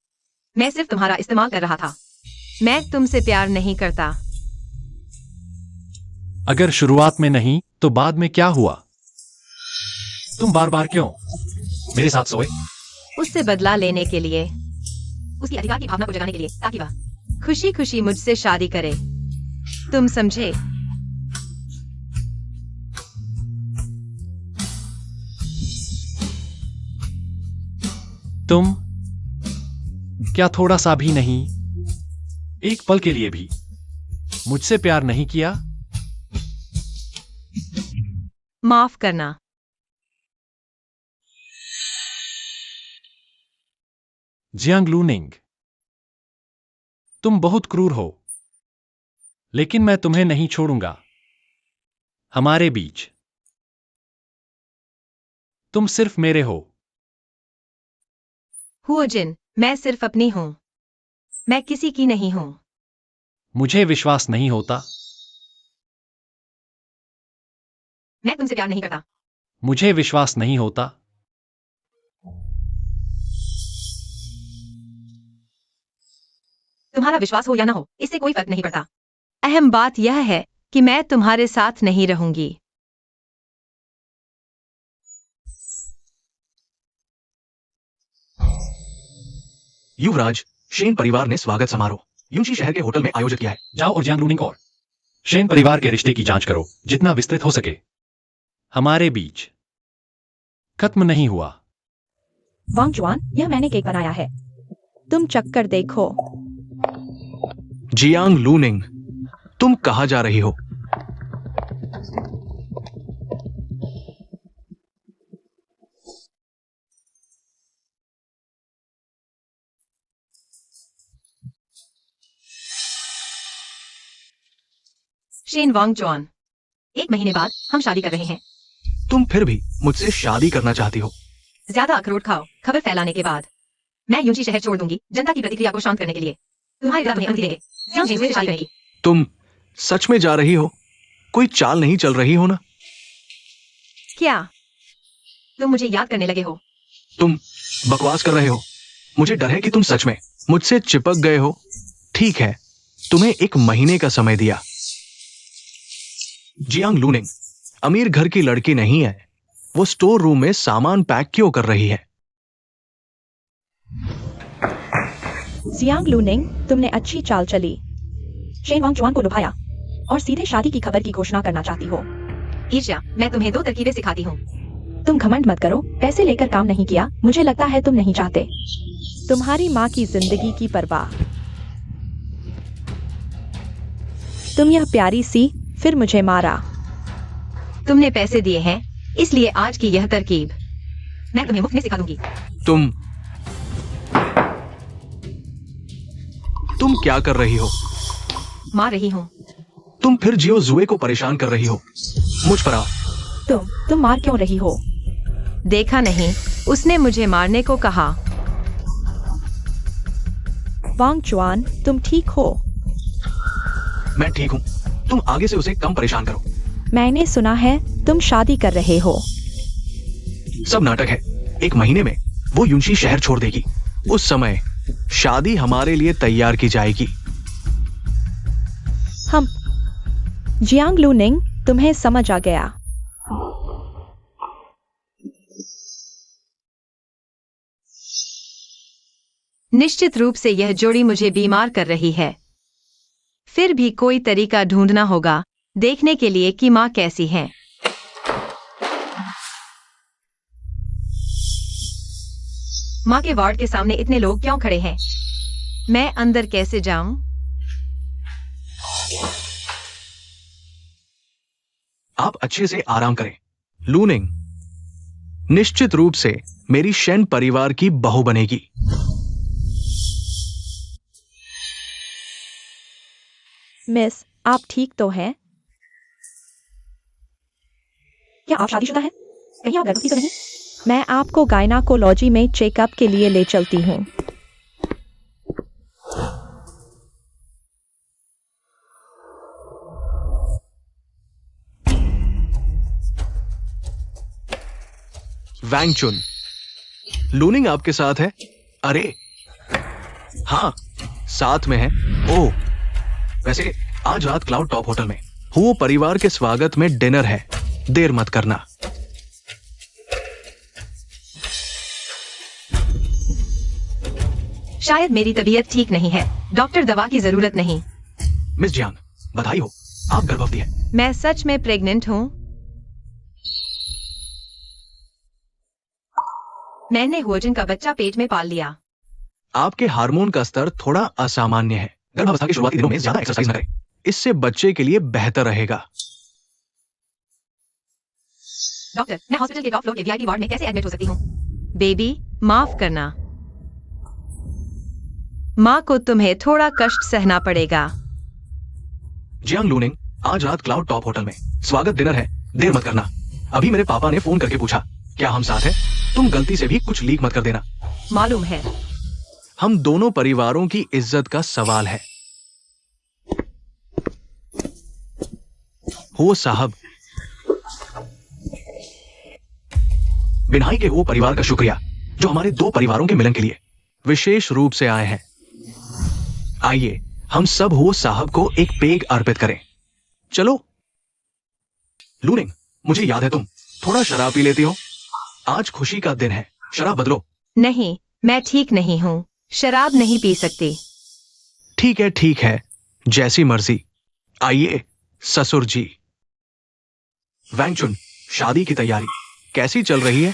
मैं सिर्फ तुम्हारा इस्तेमाल कर रहा था। मैं तुमसे प्यार नहीं करता। अगर शुरुआत में नहीं तो बाद में क्या हुआ? तुम बार बार क्यों मेरे साथ सोए? उससे बदला लेने के लिए, उसकी अधिकार की भावना को जगाने के लिए, ताकि वह खुशी खुशी मुझसे शादी करे। तुम समझे? तुम क्या थोड़ा सा भी नहीं, एक पल के लिए भी मुझसे प्यार नहीं किया? माफ करना। जियांग लूनिंग, तुम बहुत क्रूर हो, लेकिन मैं तुम्हें नहीं छोड़ूंगा। हमारे बीच तुम सिर्फ मेरे हो। हुओ जिन, मैं सिर्फ अपनी हूं। मैं किसी की नहीं हूं। मुझे विश्वास नहीं होता। मैं तुमसे प्यार नहीं करता। मुझे विश्वास नहीं होता। तुम्हारा विश्वास हो या ना हो, इससे कोई फर्क नहीं पड़ता। अहम बात यह है कि मैं तुम्हारे साथ नहीं रहूंगी। युवराज, शेन परिवार ने स्वागत समारोह यूंशी शहर के होटल में आयोजित किया है। जाओ और जियांग लूनिंग और शेन परिवार के रिश्ते की जांच करो जितना विस्तृत हो सके। हमारे बीच खत्म नहीं हुआ। वांग जुआन, यह मैंने केक बनाया है, तुम चक्कर देखो। जियांग लूनिंग, तुम कहां जा रही हो? शेन वांग जुआन, 1 महीने बाद हम शादी कर रहे हैं। तुम फिर भी मुझसे शादी करना चाहती हो? ज्यादा अखरोट खाओ खबर फैलाने के बाद। मैं यूंशी शहर छोड़ दूंगी जनता की प्रतिक्रिया को शांत करने के लिए। तुम्हारी रात में अनुमति देंगे जियांग झेंग से शादी करेगी। तुम सच में जा रही हो? कोई चाल नहीं चल रही हो ना? क्या तुम मुझे याद करने लगे हो? तुम बकवास कर रहे हो। मुझे डर है कि तुम सच में मुझसे चिपक गए हो। ठीक है, तुम्हें 1 महीने का समय दिया। जियांग लूनिंग अमीर घर की लड़की नहीं है। वो स्टोर रूम में सामान पैक क्यों कर रही है? जियांग लूनिंग, तुमने अच्छी चाल चली। शेन वांग जुआन को लुभाया और सीधे शादी की खबर की घोषणा करना चाहती हो। ईर्ष्या, मैं तुम्हें 2 तरकीबें सिखाती हूँ। तुम घमंड मत करो, पैसे लेकर काम नहीं किया। मुझे लगता है तुम नहीं चाहते। तुम्हारी माँ की जिंदगी की परवाह। तुम यह प्यारी सी, फिर मुझे मारा। तुमने पैसे दिए हैं, इसलिए आज की यह तरकीब मैं तुम्हें मुफ्त में सिखा दूंगी। तुम क्या कर रही हो? मार रही हूँ। तुम फिर जियो जुए को परेशान कर रही हो। मुझ पर आओ। तुम मार क्यों रही हो? देखा नहीं, उसने मुझे मारने को कहा। वांग जुआन, तुम ठीक हो? मैं ठीक हूं। तुम आगे से उसे कम परेशान करो। मैंने सुना है तुम शादी कर रहे हो। सब नाटक है। 1 महीने में वो यूंशी शहर छोड़ देगी। उस समय शादी हमारे लिए तैयार की जाएगी। हम जियांग लूनिंग, तुम्हें समझ आ गया। निश्चित रूप से यह जोड़ी मुझे बीमार कर रही है। फिर भी कोई तरीका ढूंढना होगा देखने के लिए कि माँ कैसी हैं। माँ के वार्ड के सामने इतने लोग क्यों खड़े हैं? मैं अंदर कैसे जाऊं? आप अच्छे से आराम करें। लूनिंग निश्चित रूप से मेरी शेन परिवार की बहू बनेगी। मिस, आप ठीक तो हैं? क्या आप शादीशुदा हैं? कहीं आप गर्भवती तो नहीं? मैं आपको गायनाकोलॉजी में चेकअप के लिए ले चलती हूँ। वैंग चुन, लूनिंग आपके साथ है? अरे हाँ, साथ में है। ओह, वैसे आज रात क्लाउड टॉप होटल में हुओ परिवार के स्वागत में डिनर है। देर मत करना। शायद मेरी तबीयत ठीक नहीं है। डॉक्टर, दवा की जरूरत नहीं। मिस जियांग, बधाई हो, आप गर्भवती हैं। मैं सच में प्रेग्नेंट हूँ। मैंने हुओजिन का बच्चा पेट में पाल लिया। आपके हार्मोन का स्तर थोड़ा असामान्य है। गर्भावस्था के शुरुआती दिनों में ज्यादा एक्सरसाइज न करें। इससे बच्चे के लिए बेहतर रहेगा। डॉक्टर, मैं हॉस्पिटल के टॉप फ्लोर के वीआईपी वार्ड में कैसे एडमिट हो सकती हूँ? बेबी, माफ करना। माँ को तुम्हें थोड़ा कष्ट सहना पड़ेगा। जियांग लूनिंग, आज रात क्लाउड टॉप होटल में स्वागत डिनर है। देर मत करना। अभी मेरे पापा ने फोन करके पूछा क्या हम साथ हैं? तुम गलती से भी कुछ लीक मत कर देना। मालूम है। हम दोनों परिवारों की इज्जत का सवाल है। हो साहब, बिन्हाई के वो परिवार का शुक्रिया जो हमारे 2 परिवारों के मिलन के लिए विशेष रूप से आए हैं। आइए हम सब हो साहब को एक पेग अर्पित करें। चलो। लूनिंग, मुझे याद है तुम थोड़ा शराब पी लेती हो। आज खुशी का दिन है, शराब बदलो। नहीं, मैं ठीक नहीं हूँ, शराब नहीं पी सकती। ठीक है, जैसी मर्जी। आइए ससुर जी। वैंगचुन, शादी की तैयारी कैसी चल रही है?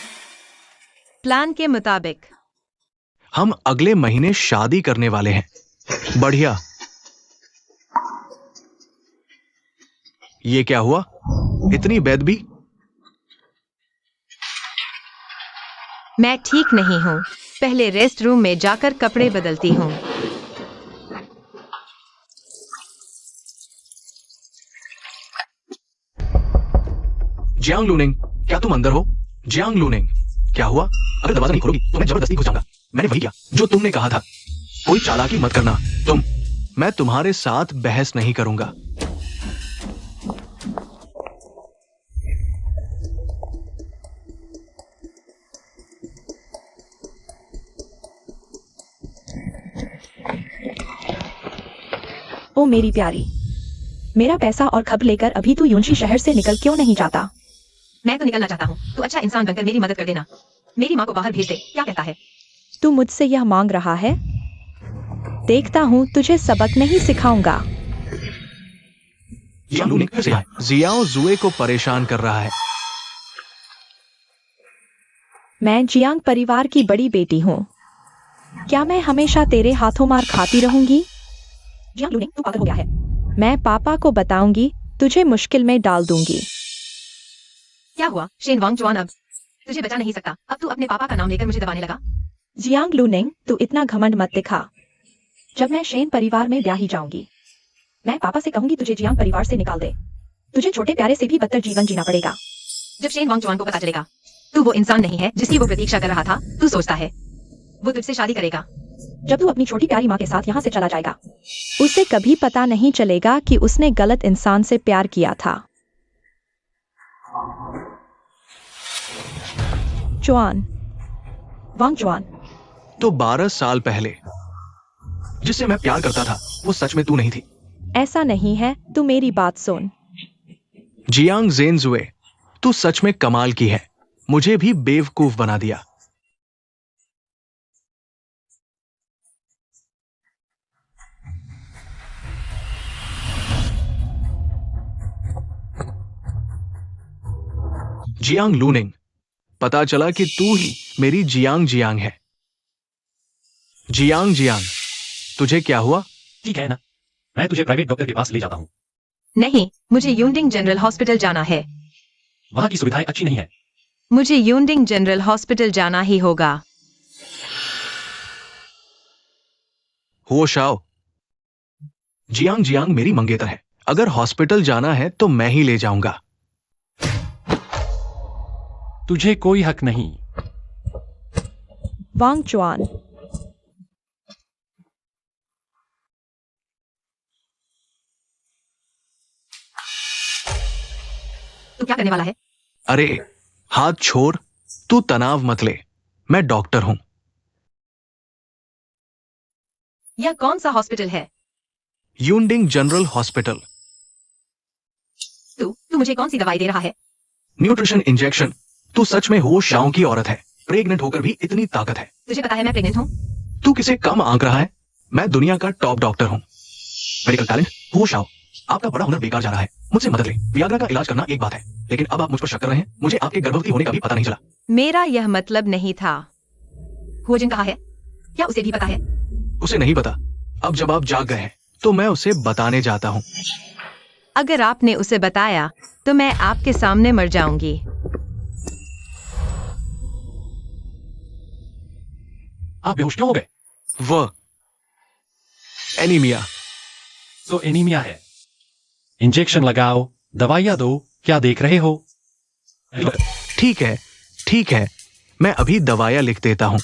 प्लान के मुताबिक। हम अगले महीने शादी करने वाले हैं। बढ़िया। ये क्या हुआ? इतनी बेदबी? मैं ठीक नहीं हूँ, पहले रेस्ट रूम में जाकर कपड़े बदलती हूँ। जियांग लूनिंग, क्या तुम अंदर हो? जियांग लूनिंग, क्या हुआ? अगर दरवाजा नहीं खोलोगी तो मैं जबरदस्ती घुस जाऊंगा। मैंने वही किया जो तुमने कहा था। कोई चालाकी मत करना। मैं तुम्हारे साथ बहस नहीं करूंगा। ओ मेरी प्यारी, मेरा पैसा और खब लेकर अभी तू यूंशी शहर से निकल क्यों नहीं जाता? मैं तो निकलना चाहता हूँ, तू अच्छा इंसान बनकर मेरी मदद कर देना। मेरी माँ को बाहर भेज दे, क्या कहता है? तू मुझसे यह मांग रहा है? देखता हूँ तुझे सबक नहीं सिखाऊंगा। जियांग लूनिंग फिर से आए। जियाओ जुए को परेशान कर रहा है। मैं जियांग परिवार की बड़ी बेटी हूँ। क्या मैं हमेशा तेरे हाथों मार खाती रहूंगी? जियांग लूनिंग, तू पागल हो गया है। मैं पापा को बताऊंगी, तुझे मुश्किल में डाल दूंगी। क्या हुआ शेन वांगचुआन? अब तुझे बचा नहीं सकता। अब तू अपने पापा का नाम लेकर मुझे दबाने लगा। जियांग लूनिंग, तू इतना घमंड मत दिखा। जब मैं शेन परिवार में ब्याही जाऊंगी, मैं पापा से कहूंगी तुझे जियांग परिवार से निकाल दे। तुझे छोटे प्यारे से भी बदतर जीवन जीना पड़ेगा। जब शेन वांगचुआन को पता चलेगा तू वो इंसान नहीं है जिसकी वो प्रतीक्षा कर रहा था, तू सोचता है वो तुझसे शादी करेगा? जब तू अपनी छोटी प्यारी माँ के साथ यहाँ से चला जाएगा, उसे कभी पता नहीं चलेगा कि उसने गलत इंसान से प्यार किया था। चुआन, वांगचुआन। तो 12 साल पहले जिससे मैं प्यार करता था वो सच में तू नहीं थी। ऐसा नहीं है, तू मेरी बात सुन। जियांग ज़ेनजुए, तू सच में कमाल की है। मुझे भी बेवकूफ बना दिया। जियांग लूनिंग, पता चला कि तू ही मेरी जियांग जियांग है। जियांग जियांग, तुझे क्या हुआ? ठीक है ना, मैं तुझे प्राइवेट डॉक्टर के पास ले जाता हूँ। नहीं, मुझे यूनडिंग जनरल हॉस्पिटल जाना है। वहाँ की सुविधाएं अच्छी नहीं है। मुझे यूनडिंग जनरल हॉस्पिटल जाना ही होगा। होश आओ। जियांग जियांग मेरी मंगेतर है। अगर हॉस्पिटल जाना है तो मैं ही ले जाऊंगा। तुझे कोई हक नहीं। वांगचुआन, तू क्या करने वाला है? अरे हाथ छोड़, तू तनाव मत ले। मैं डॉक्टर हूं। यह कौन सा हॉस्पिटल है? यूनडिंग जनरल हॉस्पिटल। तू मुझे कौन सी दवाई दे रहा है? Nutrition injection. तू सच में हो शाओ की औरत है। प्रेग्नेंट होकर भी इतनी ताकत है। तुझे पता है मैं प्रेग्नेंट हूँ? तू किसे कम आंक रहा है? मैं दुनिया का टॉप डॉक्टर हूं। मेडिकल टैलेंट हो शाओ। आपका बड़ा हुनर बेकार जा रहा है। मुझसे मदद ले। वियाग्रा का इलाज करना एक बात है, लेकिन अब आप मुझ पर शक कर रहे हैं। मुझे आपके गर्भवती होने का भी पता नहीं चला। मेरा यह मतलब नहीं था। होजिन कहाँ है? क्या उसे भी पता है? उसे नहीं पता। अब जब आप जाग गए हैं तो मैं उसे बताने जाता हूं। अगर आपने उसे बताया तो मैं आपके सामने मर जाऊंगी। आप बेहोश क्यों हो गए? वह एनीमिया। तो एनीमिया है। इंजेक्शन लगाओ, दवाइयां दो। क्या देख रहे हो? ठीक है, मैं अभी दवाइयां लिख देता हूं।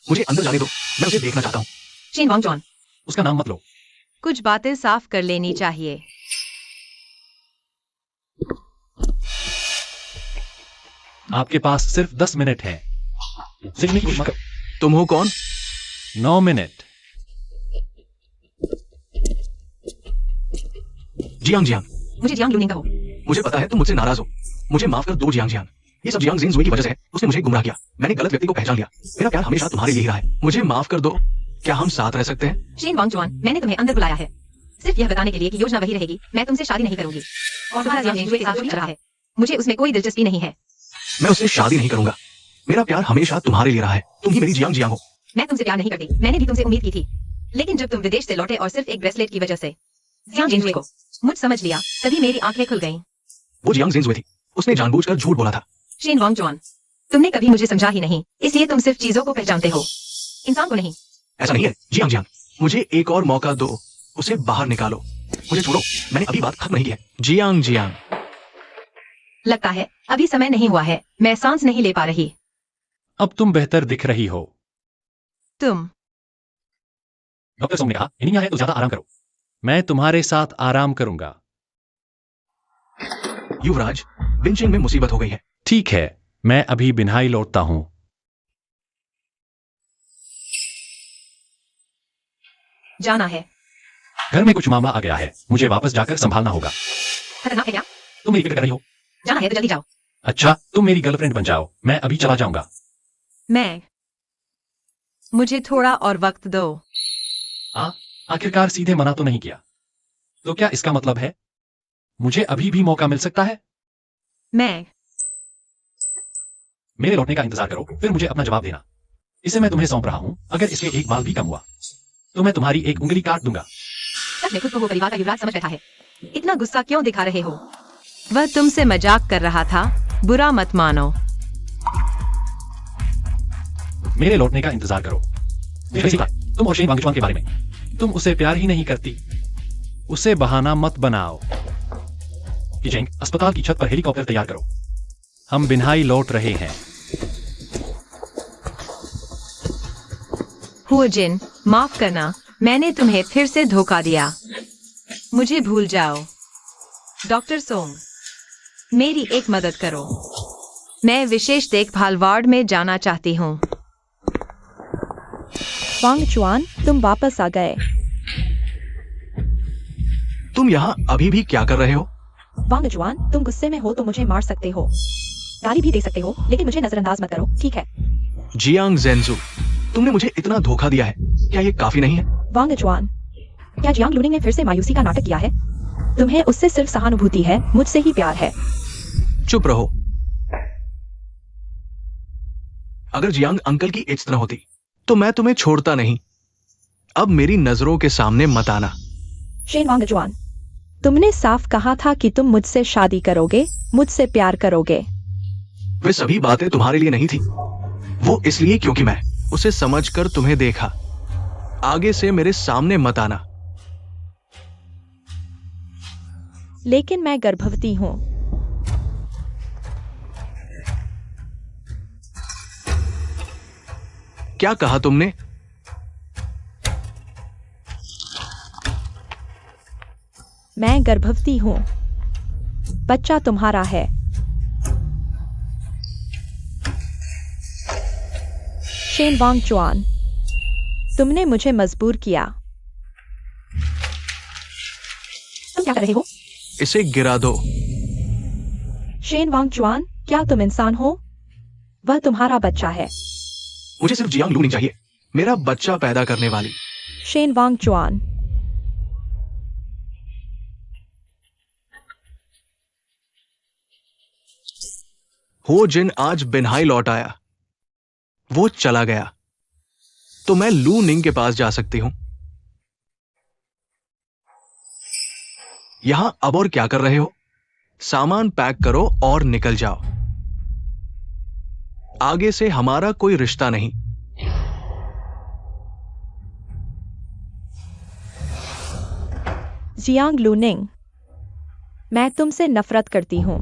मुझे अंदर जाने दो, मैं उसे देखना चाहता हूं। शेन वांगचुआन, उसका नाम मत लो। कुछ बातें साफ कर लेनी चाहिए। आपके पास सिर्फ 10 मिनट है। सीखने की कोशिश करो। तुम हो कौन? 9 मिनट। जियांग जियांग, मुझे जियांग लूनिंग कहो। मुझे पता है तुम मुझसे नाराज हो। मुझे माफ कर दो जियांग जियांग। ये सब जियांग जिनजुई की वजह से है। उसने मुझे गुमराह किया। मैंने गलत व्यक्ति को पहचान लिया। मेरा प्यार हमेशा तुम्हारे लिए ही रहा है। मुझे माफ कर दो। क्या हम साथ रह सकते हैं? शेन वांगचुआन, मैंने तुम्हें अंदर बुलाया है सिर्फ यह बताने के लिए कि योजना वही रहेगी। मैं तुमसे शादी नहीं करूंगी और तुम्हारा जियांग जिनजुई के साथ जो भी चल रहा है मुझे उसमें कोई दिलचस्पी नहीं है। मैं उससे शादी नहीं करूंगा। मेरा प्यार हमेशा तुम्हारे लिए रहा है। तुम ही मेरी जियांग जियांग हो। मैं तुमसे प्यार नहीं करती। मैंने भी तुमसे उम्मीद की थी, लेकिन जब तुम विदेश से लौटे और सिर्फ एक ब्रेसलेट की वजह से जियांग जिनजुई को मुझ समझ लिया, तभी मेरी आंखें खुल गईं। वो जियांग जिनजुई थी। उसने जानबूझकर झूठ बोला था। शेन वांगचुआन, तुमने कभी मुझे समझा ही नहीं, इसलिए तुम सिर्फ चीजों को पहचानते हो, इंसान को नहीं। ऐसा नहीं है जियांग जियांग। मुझे एक और मौका दो। उसे बाहर निकालो। मुझे छोड़ो। मैंने अभी बात खत्म नहीं की है। जियांग जियांग, लगता है अभी समय नहीं हुआ है। मैं सांस नहीं ले पा रही। अब तुम बेहतर दिख रही हो। तुम डॉक्टर सोंग ने कहा एनीमिया है तो ज्यादा आराम करो। मैं तुम्हारे साथ आराम करूंगा। युवराज, बिंचिंग में मुसीबत हो गई है। ठीक है, मैं अभी बिन्हाई लौटता हूं। जाना है। घर में कुछ मामला आ गया है। मुझे वापस जाकर संभालना होगा। खतरनाक है क्या? तुम मेरी फिक्र कर रही हो। जाना है तो जल्दी जाओ। अच्छा, तुम मेरी गर्लफ्रेंड बन जाओ। मैं अभी चला जाऊंगा। मुझे थोड़ा और वक्त दो। आखिरकार सीधे मना तो नहीं किया। तो क्या इसका मतलब है मुझे अभी भी मौका मिल सकता है? मैं मेरे लौटने का इंतजार करो, फिर मुझे अपना जवाब देना। इसे मैं तुम्हें सौंप रहा हूं। अगर इसमें एक बाल भी कम हुआ तो मैं तुम्हारी एक उंगली काट दूंगा। सच में खुद को वो परिवार का युवराज समझ बैठा है। इतना गुस्सा क्यों दिखा रहे हो? वह तुमसे मजाक कर रहा था, बुरा मत मानो। मेरे लौटने का इंतजार करो। फिर इसी बात, तुम और शेन वांगचुआन के बारे में। तुम उसे प्यार ही नहीं करती। उसे बहाना मत बनाओ। किचेंग, अस्पताल की छत पर हेलीकॉप्टर तैयार करो। हम बिन्हाई लौट रहे हैं। हुओ जिन, माफ करना, मैंने तुम्हें फिर से धोखा दिया। मुझे भूल जाओ। डॉक्टर सोंग, मेरी एक मदद करो। मैं विशेष देखभाल वार्ड में जाना चाहती हूँ। वांगचुआन, तुम वापस आ गए। तुम यहाँ अभी भी क्या कर रहे हो? वांगचुआन, तुम गुस्से में हो तो मुझे मार सकते हो, गाली भी दे सकते हो, लेकिन मुझे नजरअंदाज मत करो, ठीक है? जियांग ज़ेनजू, तुमने मुझे इतना धोखा दिया है। क्या ये काफी नहीं है? वांगचुआन, क्या जियांग लूनिंग ने फिर से मायूसी का नाटक किया है? तुम्हें उससे सिर्फ सहानुभूति है, मुझसे ही प्यार है। चुप रहो। अगर जियांग अंकल की एज तरह होती तो मैं तुम्हें छोड़ता नहीं। अब मेरी नजरों के सामने मत आना। शेन वांगचुआन, तुमने साफ कहा था कि तुम मुझसे शादी करोगे, मुझसे प्यार करोगे। वे सभी बातें तुम्हारे लिए नहीं थी। वो इसलिए क्योंकि मैं उसे समझकर तुम्हें देखा। आगे से मेरे सामने मत आना। लेकिन मैं गर्भवती हूँ। क्या कहा तुमने? मैं गर्भवती हूँ। बच्चा तुम्हारा है। शेन वांगचुआन, तुमने मुझे मजबूर किया। तुम क्या कर रहे हो? इसे गिरा दो। शेन वांगचुआन, क्या तुम इंसान हो? वह तुम्हारा बच्चा है। मुझे सिर्फ जियांग लूनिंग चाहिए, मेरा बच्चा पैदा करने वाली। शेन वांगचुआन, हो जिन आज बिन्हाई लौट आया। वो चला गया तो मैं लू निंग के पास जा सकती हूं। यहां अब और क्या कर रहे हो? सामान पैक करो और निकल जाओ। आगे से हमारा कोई रिश्ता नहीं। जियांग लूनिंग, मैं तुमसे नफरत करती हूँ।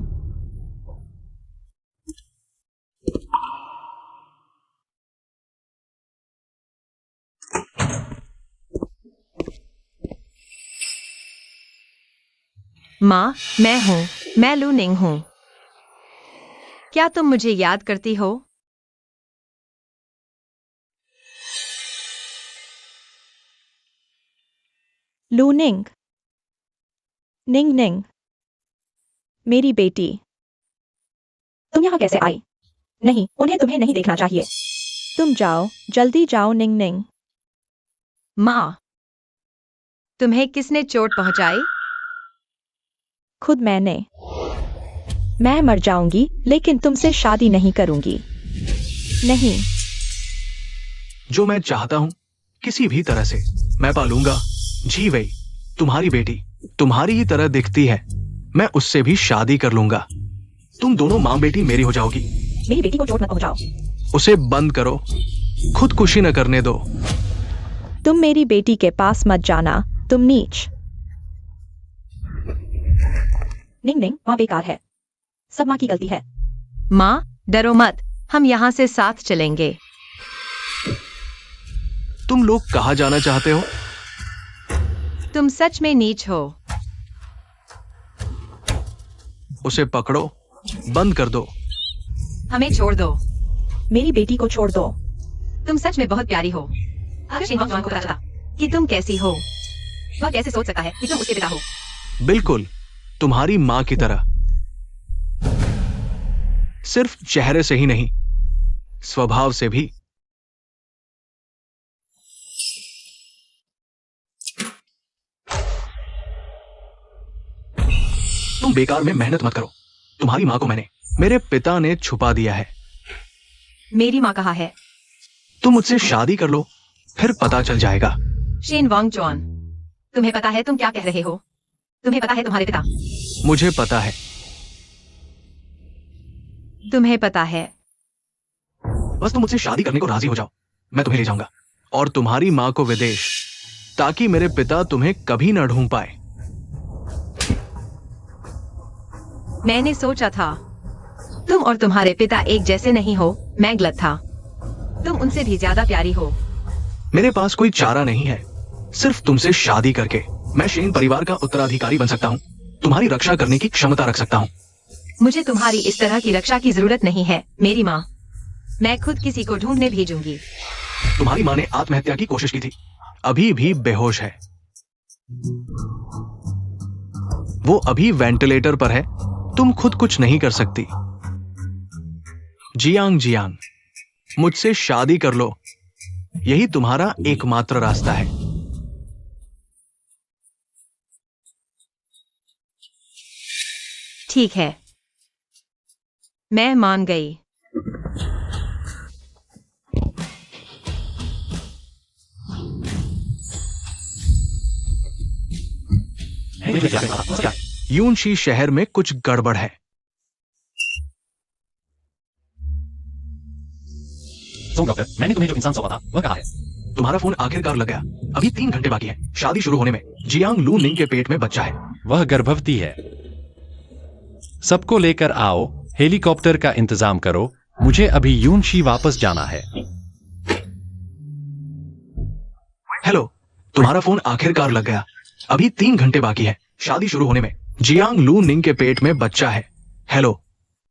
माँ, मैं लू निंग हूँ। क्या तुम मुझे याद करती हो? लूनिंग। निंग निंग, मेरी बेटी, तुम यहाँ कैसे आई? नहीं, उन्हें तुम्हें नहीं देखना चाहिए। तुम जाओ, जल्दी जाओ निंग निंग। माँ, तुम्हें किसने चोट पहुंचाई? खुद मैंने। मैं मर जाऊंगी लेकिन तुमसे शादी नहीं करूंगी। नहीं। जो मैं चाहता हूं किसी भी तरह से मैं पालूंगा। जी वही, तुम्हारी बेटी तुम्हारी ही तरह दिखती है, मैं उससे भी शादी कर लूंगा। तुम दोनों माँ बेटी मेरी हो जाओगी। मेरी बेटी को चोट मत पहुंचाओ। उसे बंद करो, खुदकुशी न करने दो। तुम मेरी बेटी के पास मत जाना, तुम नीच। निंग निंग, माँ बेकार है, सब माँ की गलती है। माँ, डरो मत, हम यहाँ से साथ चलेंगे। तुम लोग कहाँ जाना चाहते हो? तुम सच में नीच हो। उसे पकड़ो, बंद कर दो। हमें छोड़ दो। मेरी बेटी को छोड़ दो। तुम सच में बहुत प्यारी हो। अगर शिनवांग को पता चला कि तुम कैसी हो, वह कैसे सोच सकता है कि तुम उसके पिता हो? बिल्कुल, तुम्हारी माँ की तरह। सिर्फ चेहरे से ही नहीं, स्वभाव से भी। तुम बेकार में मेहनत मत करो। तुम्हारी माँ को मेरे पिता ने छुपा दिया है। मेरी माँ कहाँ है? तुम मुझसे शादी कर लो, फिर पता चल जाएगा। शेनवांग चुआन, तुम्हें पता है तुम क्या कह रहे हो? तुम्हें पता है तुम्हारे पिता? मुझे पता है। तुम्हें पता है? बस तुम मुझसे शादी करने को राजी हो जाओ, मैं तुम्हें ले जाऊंगा और तुम्हारी माँ को विदेश, ताकि मेरे पिता तुम्हें कभी न ढूंढ पाए। मैंने सोचा था तुम और तुम्हारे पिता एक जैसे नहीं हो, मैं गलत था। तुम उनसे भी ज्यादा प्यारी हो। मेरे पास कोई चारा नहीं है, सिर्फ तुमसे शादी करके मैं शेन परिवार का उत्तराधिकारी बन सकता हूँ, तुम्हारी रक्षा करने की क्षमता रख सकता हूँ। मुझे तुम्हारी इस तरह की रक्षा की जरूरत नहीं है मेरी माँ। मैं खुद किसी को ढूंढने भेजूंगी। तुम्हारी माँ ने आत्महत्या की कोशिश की थी, अभी भी बेहोश है। वो अभी वेंटिलेटर पर है, तुम खुद कुछ नहीं कर सकती। जियांग जियांग, मुझसे शादी कर लो, यही तुम्हारा एकमात्र रास्ता है। ठीक है, मैं मान गई। यूनशी शहर में कुछ गड़बड़ है। डॉक्टर, मैंने तुम्हें जो इंसान सौंपा था वह कहाँ है? तुम्हारा फोन आखिरकार लग गया। अभी 3 घंटे बाकी है शादी शुरू होने में। जियांग लू निंग के पेट में बच्चा है। वह गर्भवती है। सबको लेकर आओ, हेलीकॉप्टर का इंतजाम करो, मुझे अभी यूनशी वापस जाना है। हेलो, तुम्हारा फोन आखिरकार लग गया। अभी 3 घंटे बाकी है शादी शुरू होने में। जियांग लू निंग के पेट में बच्चा है। हेलो।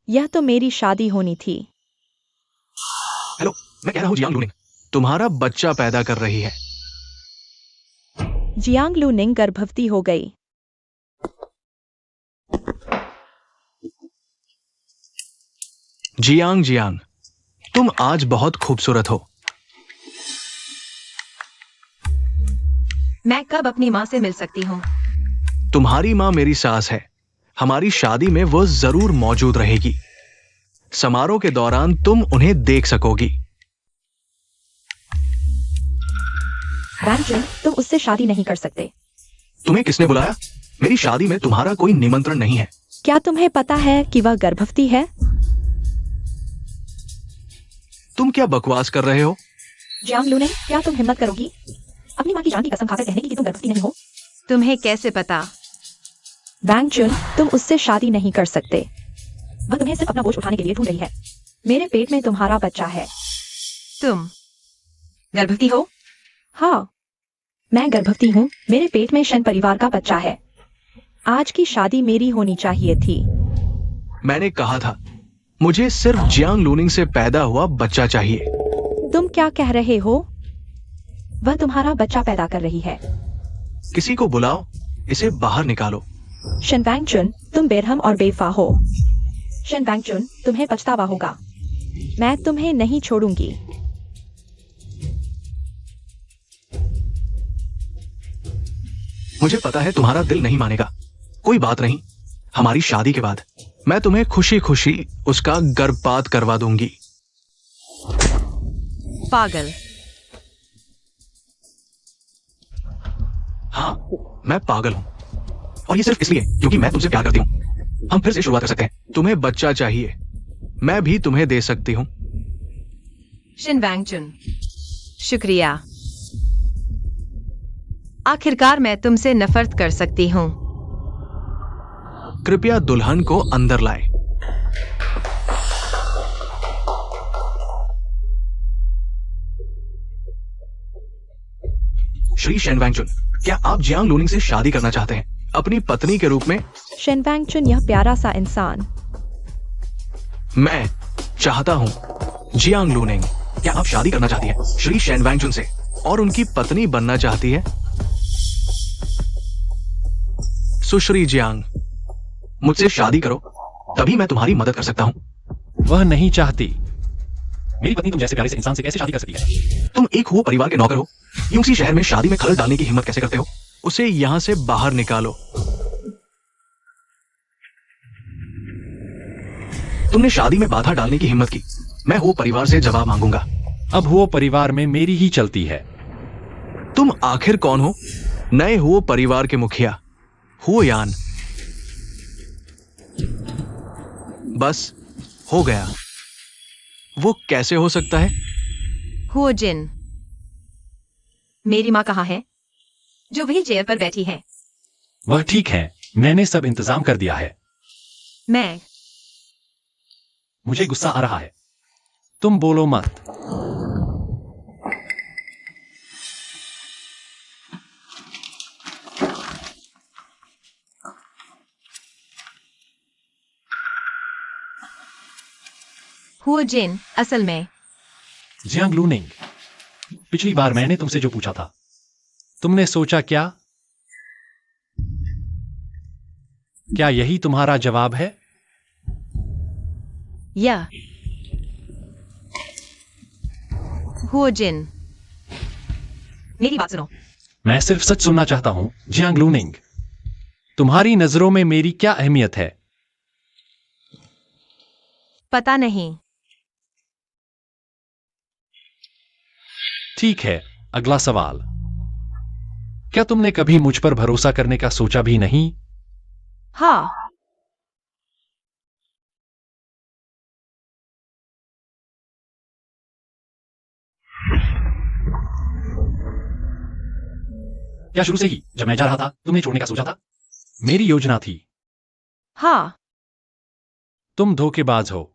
यह तो मेरी शादी होनी थी। हेलो, मैं कह रहा हूँ जियांग लू निंग तुम्हारा बच्चा पैदा कर रही है। जियांग लू निंग गर्भवती हो गई। जियांग जियांग, तुम आज बहुत खूबसूरत हो। मैं कब अपनी माँ से मिल सकती हूँ? तुम्हारी माँ मेरी सास है, हमारी शादी में वो जरूर मौजूद रहेगी। समारोह के दौरान तुम उन्हें देख सकोगी। रैंचुन, तुम उससे शादी नहीं कर सकते। तुम्हें किसने बुलाया? मेरी शादी में तुम्हारा कोई निमंत्रण नहीं है। क्या तुम्हें पता है कि वह गर्भवती है? तुम क्या बकवास कर रहे हो? जियांग लू निंग, क्या तुम हिम्मत करोगी अपनी माँ की जान की कसम खाकर कहने की कि तुम गर्भवती नहीं हो? तुम्हें कैसे पता? रैंचुन, तुम उससे शादी नहीं कर सकते। वह तुम्हें सिर्फ अपना बोझ उठाने के लिए ढूंढ रही है। मेरे पेट में तुम्हारा बच्चा है। तुम गर्भवती हो? हाँ, मैं गर्भवती हूँ। मेरे पेट में शेन परिवार का बच्चा है। आज की शादी मेरी होनी चाहिए थी। मैंने कहा था, मुझे सिर्फ जियांग लूनिंग से पैदा हुआ बच्चा चाहिए। तुम क्या कह रहे हो? वह तुम्हारा बच्चा पैदा कर रही है। किसी को बुलाओ, इसे बाहर निकालो। शिनवैंगचुन, तुम बेरहम और बेवफा हो। शिनवैंगचुन, तुम्हें पछतावा होगा। मैं तुम्हें नहीं छोड़ूंगी। मुझे पता है तुम्हारा दिल नहीं मानेगा। कोई बात नहीं, हमारी शादी के बाद मैं तुम्हें खुशी खुशी उसका गर्भपात करवा दूंगी। पागल। हाँ, मैं पागल हूं, और ये सिर्फ इसलिए क्योंकि मैं तुमसे प्यार करती हूं। हम फिर से शुरुआत कर सकते हैं। तुम्हें बच्चा चाहिए, मैं भी तुम्हें दे सकती हूं। शिनवैंगचुन, शुक्रिया। आखिरकार मैं तुमसे नफरत कर सकती हूँ। कृपया दुल्हन को अंदर लाए। श्री शिनवैंगचुन, क्या आप जियांग लूनिंग से शादी करना चाहते हैं, अपनी पत्नी के रूप में? शिनवैंगचुन, यह प्यारा सा इंसान। मैं चाहता हूं जियांग लूनिंग, क्या आप शादी करना चाहती हैं श्री शिनवैंगचुन से और उनकी पत्नी बनना चाहती है? सुश्री जियांग, मुझसे शादी करो, तभी मैं तुम्हारी मदद कर सकता हूं। वह नहीं चाहती। मेरी पत्नी तुम जैसे प्यारे से इंसान से कैसे शादी कर सकती है? तुम एक हो परिवार के नौकर हो, यूं सी शहर में शादी में खलल डालने की हिम्मत कैसे करते हो? उसे यहां से बाहर निकालो। तुमने शादी में बाधा डालने की हिम्मत की, मैं हो परिवार से जवाब मांगूंगा। अब वो परिवार में मेरी ही चलती है। तुम आखिर कौन हो? नए हो परिवार के मुखिया हो यान। बस हो गया। वो कैसे हो सकता है? हो जिन। मेरी माँ कहाँ है? जो व्हील चेयर पर बैठी है। वह ठीक है, मैंने सब इंतजाम कर दिया है। मैं मुझे गुस्सा आ रहा है, तुम बोलो मत। हुआ जिन, असल में जियांग लूनिंग, पिछली बार मैंने तुमसे जो पूछा था, तुमने सोचा क्या? क्या यही तुम्हारा जवाब है? या हुआ जिन, मेरी बात सुनो। मैं सिर्फ सच सुनना चाहता हूं। जियांग लूनिंग, तुम्हारी नजरों में मेरी क्या अहमियत है? पता नहीं। ठीक है, अगला सवाल। क्या तुमने कभी मुझ पर भरोसा करने का सोचा भी नहीं? हाँ, क्या शुरू से ही जब मैं जा रहा था तुमने छोड़ने का सोचा था? मेरी योजना थी। हाँ, तुम धोखेबाज हो।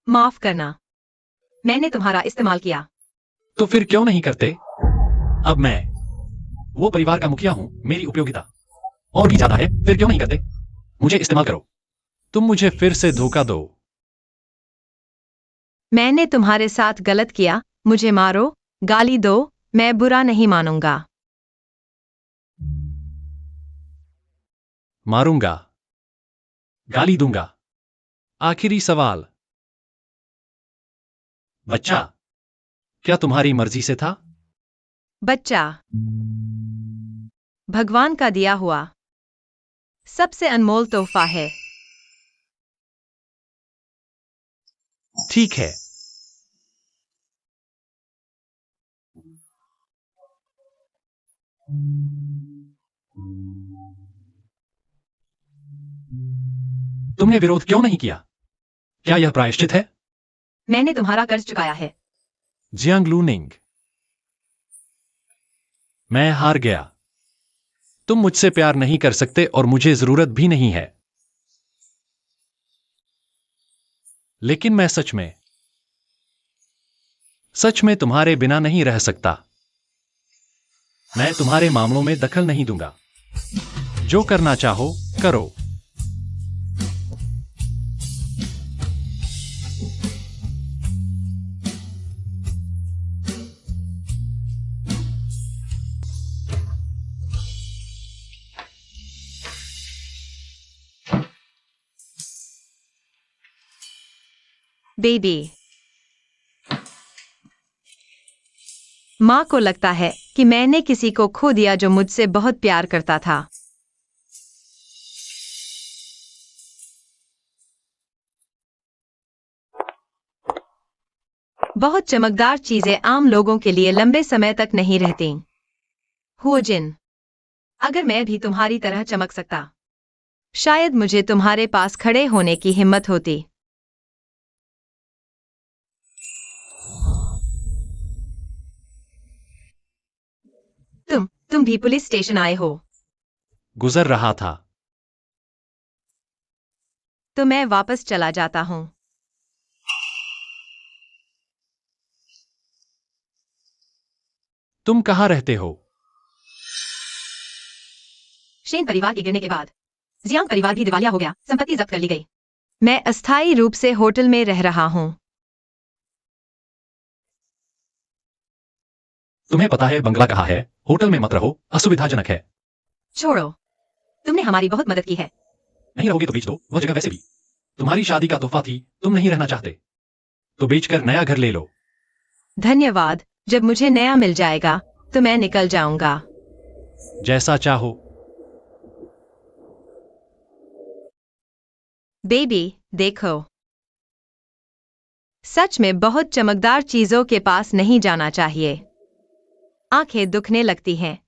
माफ करना, मैंने तुम्हारा इस्तेमाल किया। तो फिर क्यों नहीं करते? अब मैं वो परिवार का मुखिया हूं, मेरी उपयोगिता और भी ज्यादा है, फिर क्यों नहीं करते? मुझे इस्तेमाल करो। तुम मुझे फिर से धोखा दो। मैंने तुम्हारे साथ गलत किया, मुझे मारो, गाली दो, मैं बुरा नहीं मानूंगा। मारूंगा, गाली दूंगा। आखिरी सवाल। बच्चा क्या तुम्हारी मर्जी से था? बच्चा भगवान का दिया हुआ सबसे अनमोल तोहफा है। ठीक है। तुमने विरोध क्यों नहीं किया? क्या यह प्रायश्चित है? मैंने तुम्हारा कर्ज चुकाया है। जियांग लूनिंग, मैं हार गया। तुम मुझसे प्यार नहीं कर सकते और मुझे जरूरत भी नहीं है। लेकिन मैं सच में तुम्हारे बिना नहीं रह सकता। मैं तुम्हारे मामलों में दखल नहीं दूंगा। जो करना चाहो करो। बेबी। माँ को लगता है कि मैंने किसी को खो दिया जो मुझसे बहुत प्यार करता था। बहुत चमकदार चीजें आम लोगों के लिए लंबे समय तक नहीं रहती। हो जिन, अगर मैं भी तुम्हारी तरह चमक सकता, शायद मुझे तुम्हारे पास खड़े होने की हिम्मत होती। तुम भी पुलिस स्टेशन आए हो, गुजर रहा था। तो मैं वापस चला जाता हूँ। तुम कहाँ रहते हो? शेन परिवार के गिरने के बाद जियांग परिवार भी दिवालिया हो गया, संपत्ति जब्त कर ली गई। मैं अस्थायी रूप से होटल में रह रहा हूँ। तुम्हें पता है बंगला कहाँ है? होटल में मत रहो, असुविधाजनक है। छोड़ो, तुमने हमारी बहुत मदद की है। नहीं रहोगे तो बेच दो, वह जगह वैसे भी तुम्हारी शादी का तोहफा थी, तुम नहीं रहना चाहते तो बेचकर नया घर ले लो। धन्यवाद, जब मुझे नया मिल जाएगा तो मैं निकल जाऊंगा। जैसा चाहो। बेबी, देखो, सच में बहुत चमकदार चीजों के पास नहीं जाना चाहिए। आंखें दुखने लगती हैं।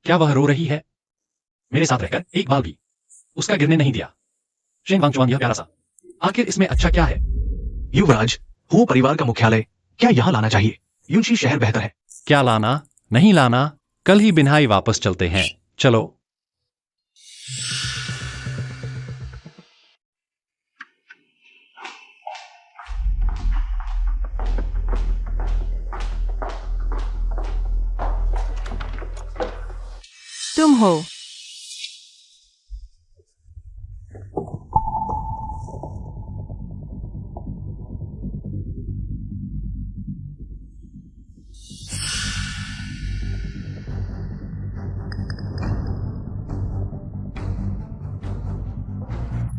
क्या वह रो रही है? मेरे साथ रहकर एक बाल भी उसका गिरने नहीं दिया। शेन वांगचुआन, यह प्यारा सा, आखिर इसमें अच्छा क्या है? युवराज, हो परिवार का मुख्यालय क्या यहाँ लाना चाहिए? युनशी शहर बेहतर है। क्या लाना? नहीं लाना, कल ही बिन्हाई वापस चलते हैं। चलो। तुम हो।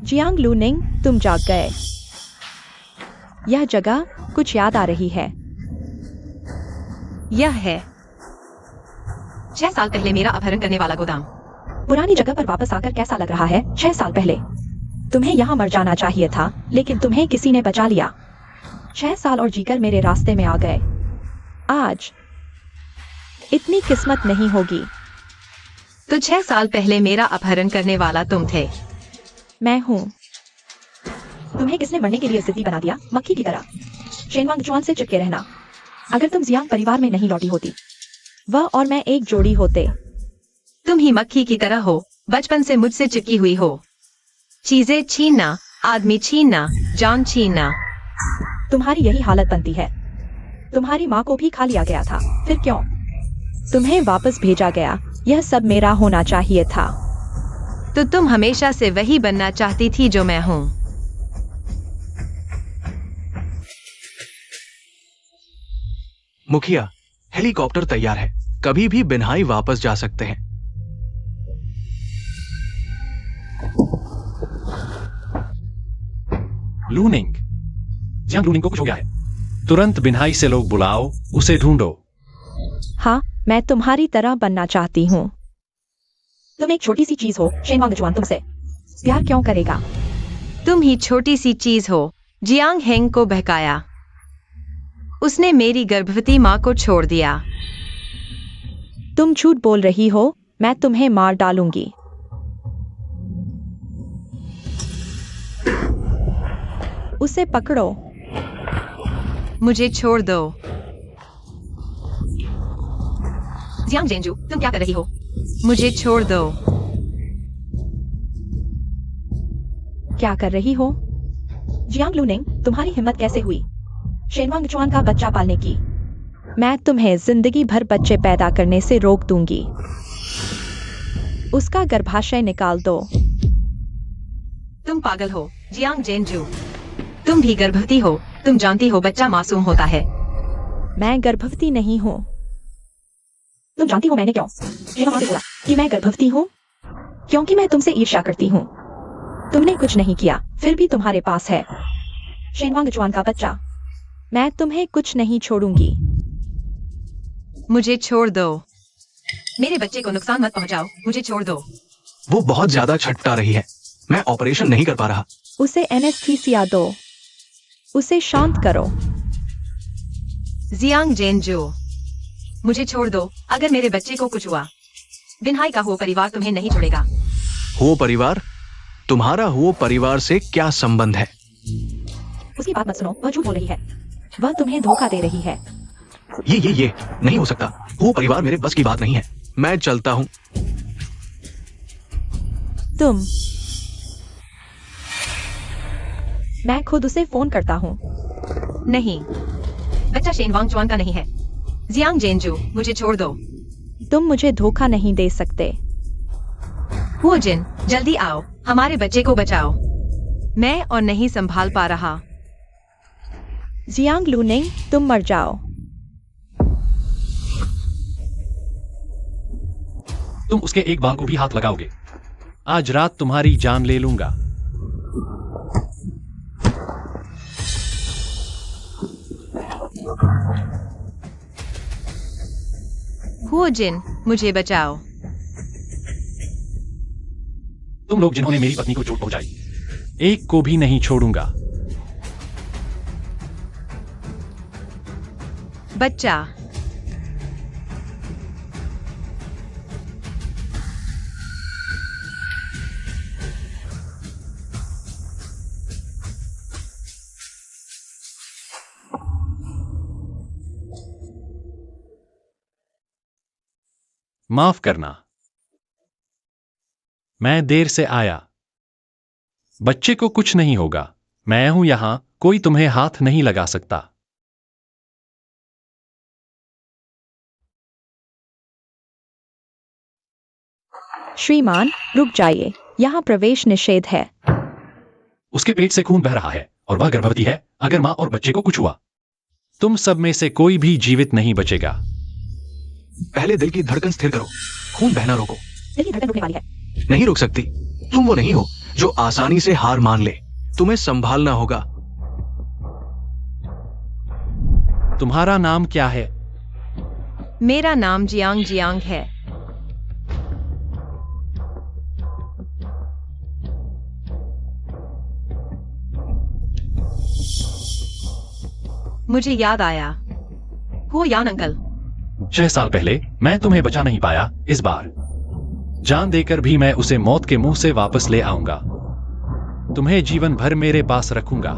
जियांग लूनिंग, तुम जाग गए। यह जगह कुछ याद आ रही है। यह है 6 साल पहले मेरा अपहरण करने वाला गोदाम। पुरानी जगह पर वापस आकर कैसा लग रहा है? 6 साल पहले तुम्हें यहाँ मर जाना चाहिए था, लेकिन तुम्हें किसी ने बचा लिया। 6 साल और जीकर मेरे रास्ते में आ गए। आज इतनी किस्मत नहीं होगी। तो 6 साल पहले मेरा अपहरण करने वाला तुम थे। मैं हूँ। तुम्हें किसने मरने के लिए जिद्दी बना दिया? मक्खी की तरह शेन वांगचुआन से चिपके रहना। अगर तुम जियांग परिवार में नहीं लौटी होती, वह और मैं एक जोड़ी होते। तुम ही मक्खी की तरह हो, बचपन से मुझसे चिपकी हुई हो। चीजें छीनना, आदमी छीनना, जान छीनना। तुम्हारी यही हालत बनती है। तुम्हारी माँ को भी खा लिया गया था, फिर क्यों तुम्हें वापस भेजा गया? यह सब मेरा होना चाहिए था। तो तुम हमेशा से वही बनना चाहती थी जो मैं हूँ। मुखिया, हेलीकॉप्टर तैयार है, कभी भी बिन्हाई वापस जा सकते हैं। लूनिंग, जियांग लूनिंग को कुछ हो गया है। तुरंत बिन्हाई से लोग बुलाओ, उसे ढूंढो। हाँ, मैं तुम्हारी तरह बनना चाहती हूँ। तुम एक छोटी सी चीज हो, शेन वांगचुआन तुमसे प्यार क्यों करेगा? तुम ही छोटी सी चीज हो। जियांग हेंग को बहकाया। उसने मेरी गर्भवती माँ को छोड़ दिया। तुम झूठ बोल रही हो। मैं तुम्हें मार डालूंगी। उसे पकड़ो। मुझे छोड़ दो। जियांग जेंजू, तुम क्या कर रही हो? मुझे छोड़ दो। क्या कर रही हो? जियांग लूनिंग, तुम्हारी हिम्मत कैसे हुई शेन वांगचुआन का बच्चा पालने की? मैं तुम्हें जिंदगी भर बच्चे पैदा करने से रोक दूंगी। उसका गर्भाशय निकाल दो। तुम पागल हो, जियांग जेंजू। तुम भी गर्भवती हो। तुम जानती हो बच्चा मासूम होता है। मैं गर्भवती नहीं हूँ। तुम जानती हो मैंने क्यों शेन वांग से बोला कि मैं गर्भवती हूँ? क्योंकि मैं तुमसे ईर्ष्या करती हूँ। तुमने कुछ नहीं किया, फिर भी तुम्हारे पास है शेनवांग चुआन का बच्चा। मैं तुम्हें कुछ नहीं छोड़ूंगी। मुझे छोड़ दो। मेरे बच्चे को नुकसान मत पहुंचाओ, मुझे छोड़ दो। वो बहुत ज्यादा छटपटा रही है। मैं ऑपरेशन नहीं कर पा रहा। उसे एनेस्थीसिया दो। उसे शांत करो। जियांग जेनजू, मुझे छोड़ दो। अगर मेरे बच्चे को कुछ हुआ, बिनहाई का हो परिवार तुम्हें नहीं छोड़ेगा। हो परिवार? तुम्हारा हो परिवार से क्या संबंध है? उसकी बात मत सुनो, वह झूठ बोल रही है। वह तुम्हें धोखा दे रही है। ये नहीं हो सकता। हो परिवार मेरे बस की बात नहीं है। मैं चलता हूँ। तुम। मैं खुद उसे फोन करता हूँ। नहीं, बच्चा शेनवांग चुआन का नहीं है। जियांग जेनजू, मुझे छोड़ दो। तुम मुझे धोखा नहीं दे सकते। वो जिन, जल्दी आओ, हमारे बच्चे को बचाओ। मैं और नहीं संभाल पा रहा। जियांग लूनिंग, तुम मर जाओ। तुम उसके एक बाल को भी हाथ लगाओगे। आज रात तुम्हारी जान ले लूंगा। वो जिन, मुझे बचाओ। तुम लोग जिन्होंने मेरी पत्नी को चोट पहुंचाई, एक को भी नहीं छोड़ूंगा। बच्चा, माफ करना, मैं देर से आया। बच्चे को कुछ नहीं होगा। मैं हूं यहां, कोई तुम्हें हाथ नहीं लगा सकता। श्रीमान, रुक जाइए, यहाँ प्रवेश निषेध है। उसके पेट से खून बह रहा है और वह गर्भवती है। अगर मां और बच्चे को कुछ हुआ, तुम सब में से कोई भी जीवित नहीं बचेगा। पहले दिल की धड़कन स्थिर करो। खून बहना रोको। दिल की धड़कन रुकने वाली है। नहीं रुक सकती। तुम वो नहीं हो जो आसानी से हार मान ले। तुम्हें संभालना होगा। तुम्हारा नाम क्या है? मेरा नाम जियांग जियांग है। मुझे याद आया। हो यान अंकल, 6 साल पहले मैं तुम्हें बचा नहीं पाया। इस बार जान देकर भी मैं उसे मौत के मुंह से वापस ले आऊंगा। तुम्हें जीवन भर मेरे पास रखूंगा।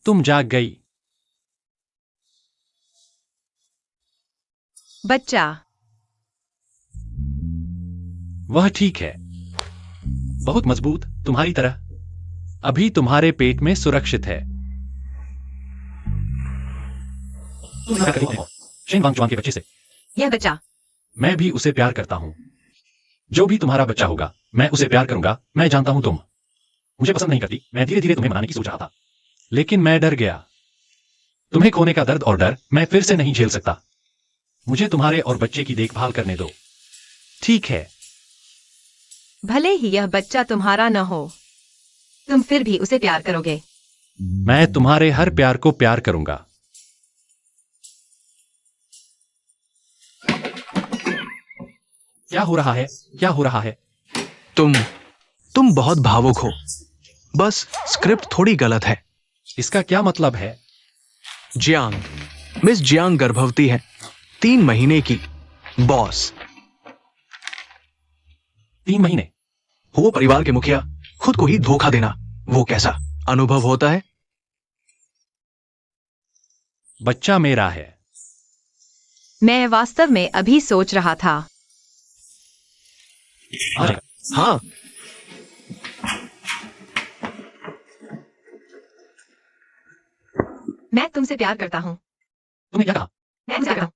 तुम जाग गई। बच्चा, वह ठीक है, बहुत मजबूत, तुम्हारी तरह। अभी तुम्हारे पेट में सुरक्षित है। तुम क्या करीब हो शेनवांग चुआन के बच्चे से। यह बच्चा, मैं भी उसे प्यार करता हूं। जो भी तुम्हारा बच्चा होगा, मैं उसे प्यार करूंगा। मैं जानता हूं तुम मुझे पसंद नहीं करती। मैं धीरे धीरे तुम्हें मनाने की सोच रहा था, लेकिन मैं डर गया। तुम्हें खोने का दर्द और डर मैं फिर से नहीं झेल सकता। मुझे तुम्हारे और बच्चे की देखभाल करने दो। ठीक है? भले ही यह बच्चा तुम्हारा न हो, तुम फिर भी उसे प्यार करोगे। मैं तुम्हारे हर प्यार को प्यार करूंगा। क्या हो रहा है? क्या हो रहा है? तुम बहुत भावुक हो। बस स्क्रिप्ट थोड़ी गलत है। इसका क्या मतलब है? जियांग, मिस जियांग गर्भवती है, 3 महीने की। बॉस, 3 महीने? हो परिवार के मुखिया, खुद को ही धोखा देना, वो कैसा अनुभव होता है? बच्चा मेरा है। मैं वास्तव में अभी सोच रहा था। हाँ, मैं तुमसे प्यार करता हूँ। तुमने क्या कहा? मैं तुमसे प्यार करता हूँ।